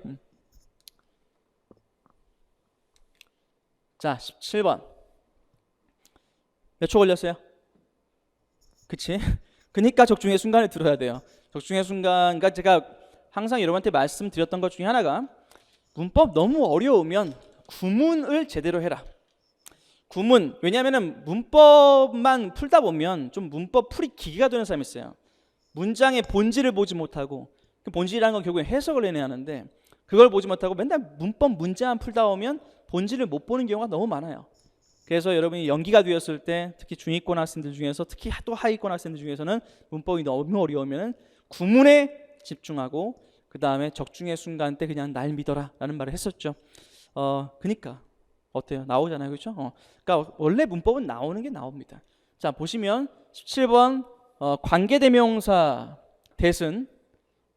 자, 17번. 몇 초 걸렸어요? 그치? 그러니까 적중의 순간을 들어야 돼요. 적중의 순간, 그러니까 제가 항상 여러분한테 말씀드렸던 것 중에 하나가, 문법 너무 어려우면 구문을 제대로 해라. 구문, 왜냐하면 문법만 풀다 보면 좀 문법 풀이 기계가 되는 사람이 있어요. 문장의 본질을 보지 못하고, 그 본질이라는 건 결국에 해석을 해내야 하는데, 그걸 보지 못하고 맨날 문법 문제만 풀다 보면 본질을 못 보는 경우가 너무 많아요. 그래서 여러분이 연기가 되었을 때, 특히 중위권 학생들 중에서, 특히 또 하위권 학생들 중에서는 문법이 너무 어려우면 구문에 집중하고, 그 다음에 적중의 순간 때 그냥 날 믿어라 라는 말을 했었죠. 그니까 어때요? 나오잖아요, 그렇죠? 그러니까 원래 문법은 나오는 게 나옵니다. 자, 보시면 17번 관계대명사 대신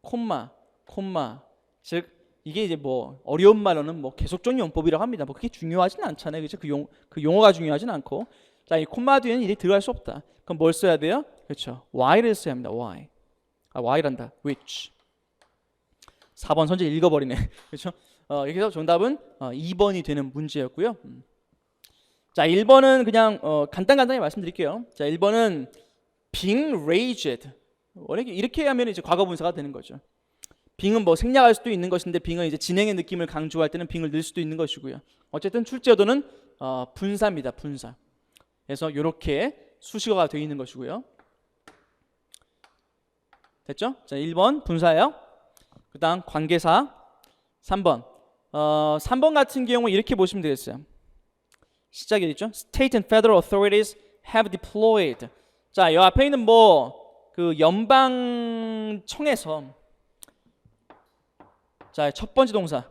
콤마, 즉 이게 이제 뭐 어려운 말로는 뭐 계속적 용법이라고 합니다. 뭐 그게 중요하진 않잖아요, 그렇죠? 그 용어가 중요하진 않고, 자, 이 콤마 뒤에는 일이 들어갈 수 없다. 그럼 뭘 써야 돼요? 그렇죠? why를 써야 합니다. why. why란다. which. 4번 선제 읽어버리네. 그렇죠? 이렇게 해서 정답은 2번이 되는 문제였고요. 자, 1번은 그냥 간단하게 말씀드릴게요. 자, 1번은 being raised. 이렇게 하면 이제 과거 분사가 되는 거죠. being은 뭐 생략할 수도 있는 것인데, being은 이제 진행의 느낌을 강조할 때는 being을 넣을 수도 있는 것이고요. 어쨌든 출제어도는 분사입니다. 분사. 그래서 이렇게 수식어가 되어 있는 것이고요. 됐죠? 자, 1번 분사예요. 그 다음 관계사 3번. 3번 같은 경우 이렇게 보시면 되겠어요. 시작이 있죠. State and federal authorities have deployed. 자, 이 앞에 있는 뭐 그 연방청에서, 자, 첫 번째 동사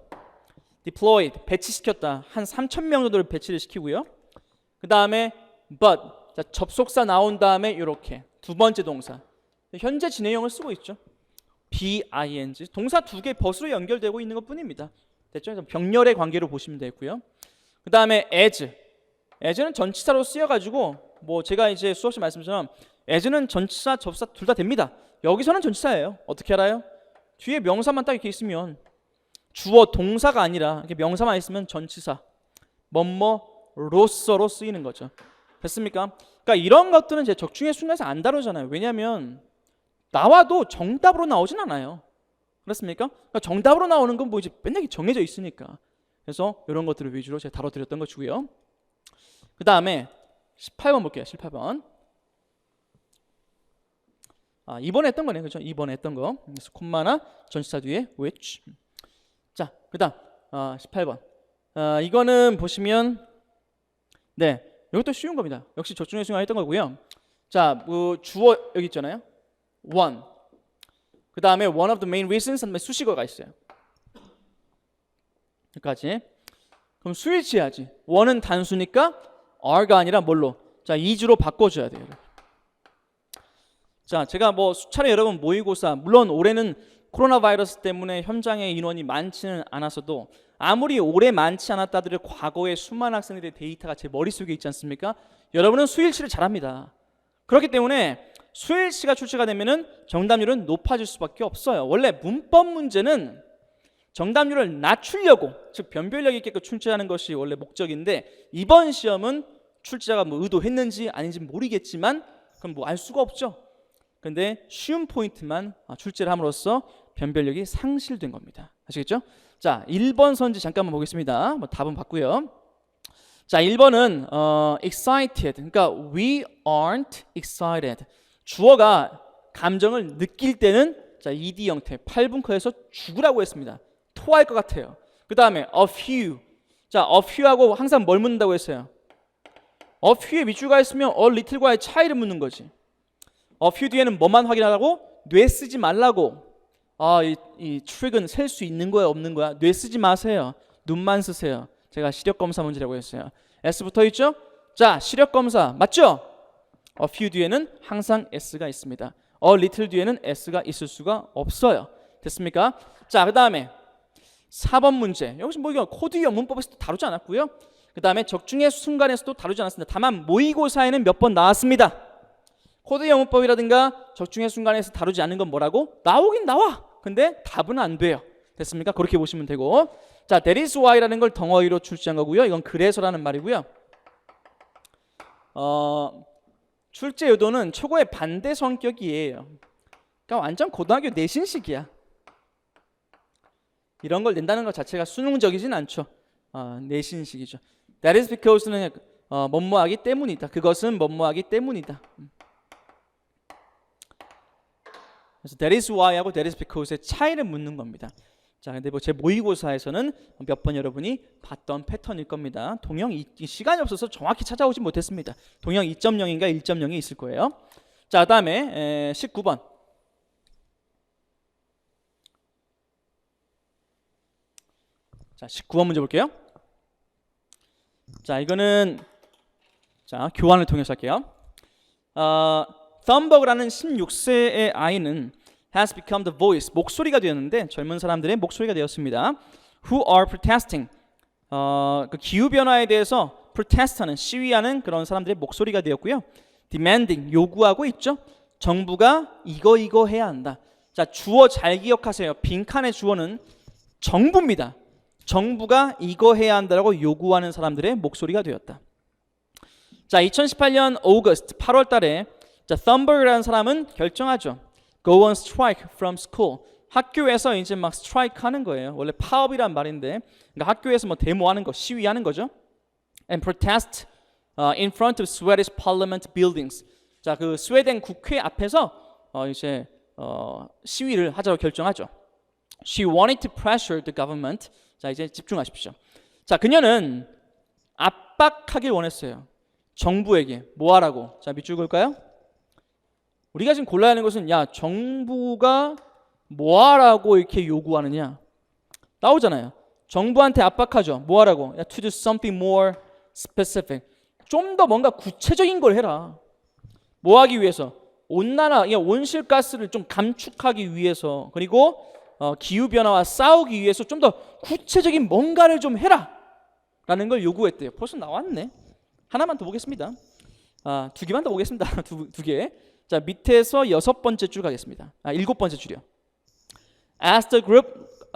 deployed, 배치시켰다. 한 3,000명 정도를 배치를 시키고요. 그 다음에 but, 자, 접속사 나온 다음에 이렇게 두 번째 동사, 현재 진행형을 쓰고 있죠. BING, 동사 두 개 벗으로 연결되고 있는 것뿐입니다. 됐죠? 그래서 병렬의 관계로 보시면 되고요. 그 다음에 as는 전치사로 쓰여가지고, 뭐 제가 이제 수업 시 말씀처럼 as는 전치사, 접사 둘 다 됩니다. 여기서는 전치사예요. 어떻게 알아요? 뒤에 명사만 딱 이렇게 있으면, 주어 동사가 아니라 이렇게 명사만 있으면 전치사, 뭐뭐로서로 쓰이는 거죠. 됐습니까? 그러니까 이런 것들은 제 적중의 순간에서 안 다루잖아요. 왜냐하면 나와도 정답으로 나오진 않아요. 그렇습니까? 그러니까 정답으로 나오는 건 뭐 이제 맨날 정해져 있으니까. 그래서 이런 것들을 위주로 제가 다뤄드렸던 것이고요. 그 다음에 18번 볼게요. 18번. 이번에 했던 거네, 그렇죠? 이번에 했던 거. 그래서 콤마나 전치사 뒤에 which. 자, 그 다음 18번. 이거는 보시면, 네, 이것도 쉬운 겁니다. 역시 적중의 순간 했던 거고요. 자, 주어 여기 있잖아요. one. 그 다음에 one of the main reasons, 한번 수식어가 있어요. 여기까지. 그럼 스위치 해야지. one은 단수니까 are가 아니라 뭘로? 자, is로 바꿔줘야 돼요. 자, 제가 뭐 수차례 여러분 모의고사, 물론 올해는 코로나 바이러스 때문에 현장에 인원이 많지는 않았어도, 아무리 오래 많지 않았다 하더라도 과거의 수많은 학생들의 데이터가 제 머릿속에 있지 않습니까? 여러분은 수일치를 잘합니다. 그렇기 때문에 수일치가 출제가 되면은 정답률은 높아질 수밖에 없어요. 원래 문법 문제는 정답률을 낮추려고, 즉 변별력 있게 출제하는 것이 원래 목적인데, 이번 시험은 출제자가 뭐 의도했는지 아닌지 모르겠지만 그건 뭐 알 수가 없죠. 근데 쉬운 포인트만 출제를 함으로써 변별력이 상실된 겁니다. 아시겠죠? 자, 1번 선지 잠깐만 보겠습니다. 뭐 답은 봤고요. 자, 1번은 excited. 그러니까 we aren't excited. 주어가 감정을 느낄 때는 자, ed 형태 8분커에서 죽으라고 했습니다. 토할 것 같아요. 그 다음에 a few. 자, a few하고 항상 뭘 묻는다고 했어요? a few에 밑줄가 있으면 a little과의 차이를 묻는 거지. a few 뒤에는 뭐만 확인하라고? 뇌 쓰지 말라고. 이 트릭은 셀 수 있는 거야 없는 거야? 뇌 쓰지 마세요. 눈만 쓰세요. 제가 시력검사 문제라고 했어요. S 붙어있죠? 자, 시력검사 맞죠? a few 뒤에는 항상 S가 있습니다. a little 뒤에는 S가 있을 수가 없어요. 됐습니까? 자, 그 다음에 4번 문제. 여기서 뭐 이거 코드형 문법에서도 다루지 않았고요. 그 다음에 적중의 순간에서도 다루지 않았습니다. 다만 모의고사에는 몇 번 나왔습니다. 코드형 문법이라든가 적중의 순간에서 다루지 않은 건 뭐라고? 나오긴 나와. 근데 답은 안 돼요. 됐습니까? 그렇게 보시면 되고. 자, that is why라는 걸 덩어리로 출제한 거고요. 이건 그래서라는 말이고요. 출제 의도는 초고의 반대 성격이에요. 그러니까 완전 고등학교 내신식이야. 이런 걸 낸다는 것 자체가 수능적이진 않죠. 내신식이죠. That is because는 뭐뭐하기 때문이다. 그것은 뭐뭐하기 때문이다. 그래서 that is why하고 that is because의 차이를 묻는 겁니다. 자, 근데 뭐 제 모의고사에서는 몇 번 여러분이 봤던 패턴일 겁니다. 동형 시간이 없어서 정확히 찾아오지 못했습니다. 동형 2.0인가 1.0이 있을 거예요. 자, 그다음에 19번. 자, 19번 문제 볼게요. 자, 이거는 자, 교환을 통해서 할게요. 덤버그라는 16세의 아이는 has become the voice, 목소리가 되었는데 젊은 사람들의 목소리가 되었습니다. Who are protesting, 그 기후 변화에 대해서 protest하는, 시위하는 그런 사람들의 목소리가 되었고요. demanding, 요구하고 있죠. 정부가 이거 해야 한다. 자, 주어 잘 기억하세요. 빈칸의 주어는 정부입니다. 정부가 이거 해야 한다라고 요구하는 사람들의 목소리가 되었다. 자, 2018년 오거스트 8월 달에 자, 덤버그라는 사람은 결정하죠. Go on strike from school. 학교에서 이제 막 스트라이크 하는 거예요. 원래 파업이란 말인데, 그러니까 학교에서 뭐 데모하는 거, 시위하는 거죠. And protest in front of Swedish Parliament buildings. 자, 그 스웨덴 국회 앞에서 이제 시위를 하자고 결정하죠. She wanted to pressure the government. 자, 이제 집중하십시오. 자, 그녀는 압박하길 원했어요. 정부에게 뭐 하라고? 자, 밑줄 그을까요? 우리가 지금 골라야 하는 것은 야, 정부가 뭐 하라고 이렇게 요구하느냐? 나오잖아요. 정부한테 압박하죠. 뭐 하라고? 야, to do something more specific. 좀 더 뭔가 구체적인 걸 해라. 뭐 하기 위해서? 온난화, 온실가스를 좀 감축하기 위해서, 그리고 기후 변화와 싸우기 위해서 좀 더 구체적인 뭔가를 좀 해라 라는 걸 요구했대요. 벌써 나왔네. 하나만 더 보겠습니다. 두 개만 더 보겠습니다. 두 개. 자, 밑에서 6번째 줄 가겠습니다. 7번째 줄이요. As the group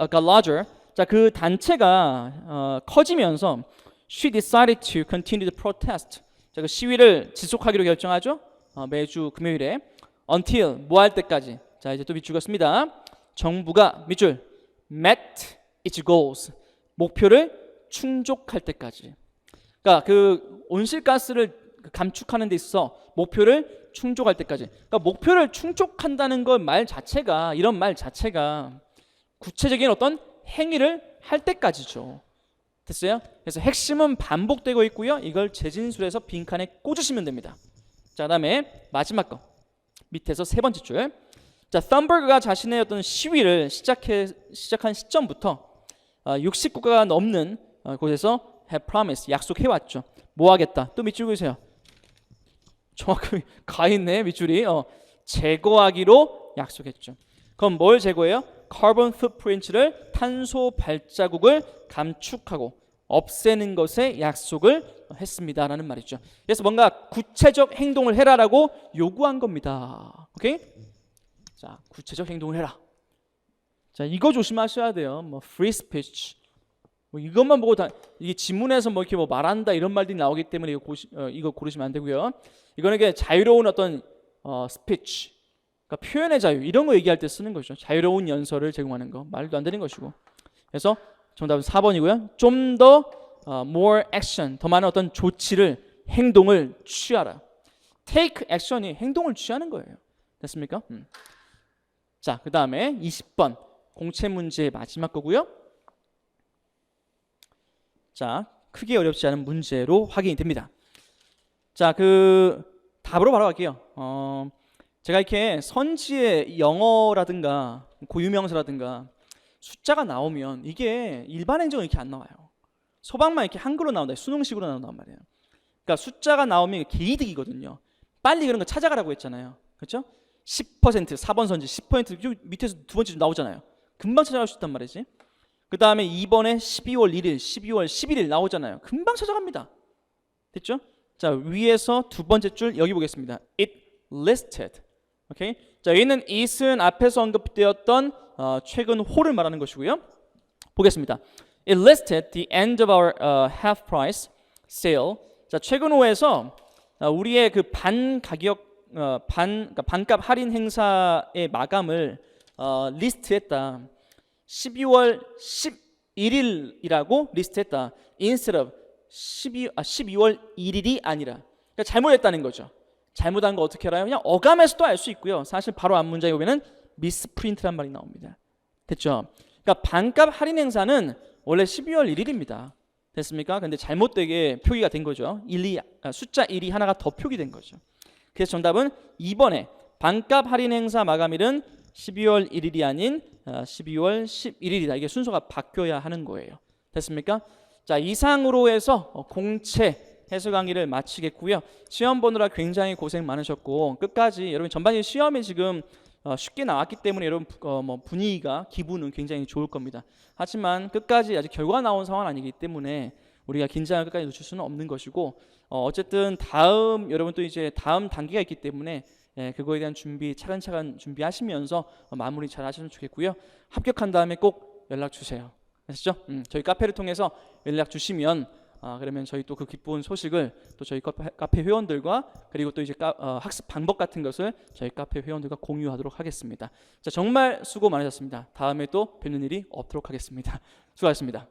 got larger, 자, 그 단체가 커지면서 she decided to continue the protest. 자, 그 시위를 지속하기로 결정하죠. 매주 금요일에 until 뭐 할 때까지. 자, 이제 또 밑줄 긋습니다. 정부가 밑줄 met its goals. 목표를 충족할 때까지. 그러니까 그 온실가스를 감축하는 데 있어서 목표를 충족할 때까지. 그러니까 목표를 충족한다는 것 말 자체가, 이런 말 자체가 구체적인 어떤 행위를 할 때까지죠. 됐어요? 그래서 핵심은 반복되고 있고요. 이걸 재진술해서 빈칸에 꽂으시면 됩니다. 자, 그다음에 마지막 거 밑에서 3번째 줄. 자, 덤버그가 자신의 어떤 시위를 시작한 시점부터 60국가가 넘는 곳에서 have promised, 약속해왔죠. 뭐 하겠다. 또 밑줄 그으세요. 정확하게 가 있네, 밑줄이. 제거하기로 약속했죠. 그럼 뭘 제거해요? carbon footprint를, 탄소 발자국을 감축하고 없애는 것에 약속을 했습니다라는 말이죠. 그래서 뭔가 구체적 행동을 해라라고 요구한 겁니다. 오케이? 자, 구체적 행동을 해라. 자, 이거 조심하셔야 돼요. 뭐 free speech, 뭐 이것만 보고 다 이게 지문에서 뭐 이렇게 뭐 말한다 이런 말들이 나오기 때문에 이거 고르시면 안 되고요. 이거는 이게 자유로운 어떤 스피치, 그러니까 표현의 자유 이런 거 얘기할 때 쓰는 거죠. 자유로운 연설을 제공하는 거 말도 안 되는 것이고. 그래서 정답은 4번이고요. 좀 더 more action, 더 많은 어떤 조치를, 행동을 취하라. take action이 행동을 취하는 거예요. 됐습니까? 자, 그 다음에 20번 공채 문제 마지막 거고요. 자, 크게 어렵지 않은 문제로 확인이 됩니다. 자, 그 답으로 바로 갈게요. 제가 이렇게 선지의 영어라든가 고유명사라든가 숫자가 나오면 이게 일반 행정은 이렇게 안 나와요. 소방만 이렇게 한글로 나온다. 수능식으로 나온단 말이에요. 그러니까 숫자가 나오면 개이득이거든요. 빨리 그런 거 찾아가라고 했잖아요. 그렇죠? 10%, 4번 선지 10% 밑에서 두 번째 좀 나오잖아요. 금방 찾아갈 수 있단 말이지. 그 다음에 2번에 12월 1일, 12월 11일 나오잖아요. 금방 찾아갑니다. 됐죠? 자, 위에서 두 번째 줄 여기 보겠습니다. It listed. 오케이? 자, 여기는 it은 앞에서 언급되었던 최근 호를 말하는 것이고요. 보겠습니다. It listed the end of our half price sale. 자, 최근 호에서 우리의 그 반 가격 그러니까 반값 할인 행사의 마감을 리스트했다. 12월 11일이라고 리스트했다. instead of 12월 1일이 아니라. 그러니까 잘못했다는 거죠. 잘못한 거 어떻게 알아요? 그냥 어감에서도 알 수 있고요. 사실 바로 앞 문장에 보면은 미스프린트란 말이 나옵니다. 됐죠? 그러니까 반값 할인 행사는 원래 12월 1일입니다. 됐습니까? 근데 잘못되게 표기가 된 거죠. 숫자 1이 하나가 더 표기된 거죠. 그래서 정답은 2번에 반값 할인 행사 마감일은 12월 1일이 아닌 12월 11일이다. 이게 순서가 바뀌어야 하는 거예요. 됐습니까? 자, 이상으로 해서 공채 해설 강의를 마치겠고요. 시험 보느라 굉장히 고생 많으셨고 끝까지 여러분 전반적인 시험이 지금 쉽게 나왔기 때문에 여러분 분위기가 기분은 굉장히 좋을 겁니다. 하지만 끝까지 아직 결과가 나온 상황은 아니기 때문에 우리가 긴장을 끝까지 놓칠 수는 없는 것이고 어쨌든 여러분 또 이제 다음 단계가 있기 때문에 그거에 대한 준비 차근차근 준비하시면서 마무리 잘 하시면 좋겠고요. 합격한 다음에 꼭 연락 주세요. 아시죠? 저희 카페를 통해서 연락 주시면 그러면 저희 또 그 기쁜 소식을 또 저희 카페 회원들과 그리고 또 이제 학습 방법 같은 것을 저희 카페 회원들과 공유하도록 하겠습니다. 자, 정말 수고 많으셨습니다. 다음에 또 뵙는 일이 없도록 하겠습니다. 수고하셨습니다.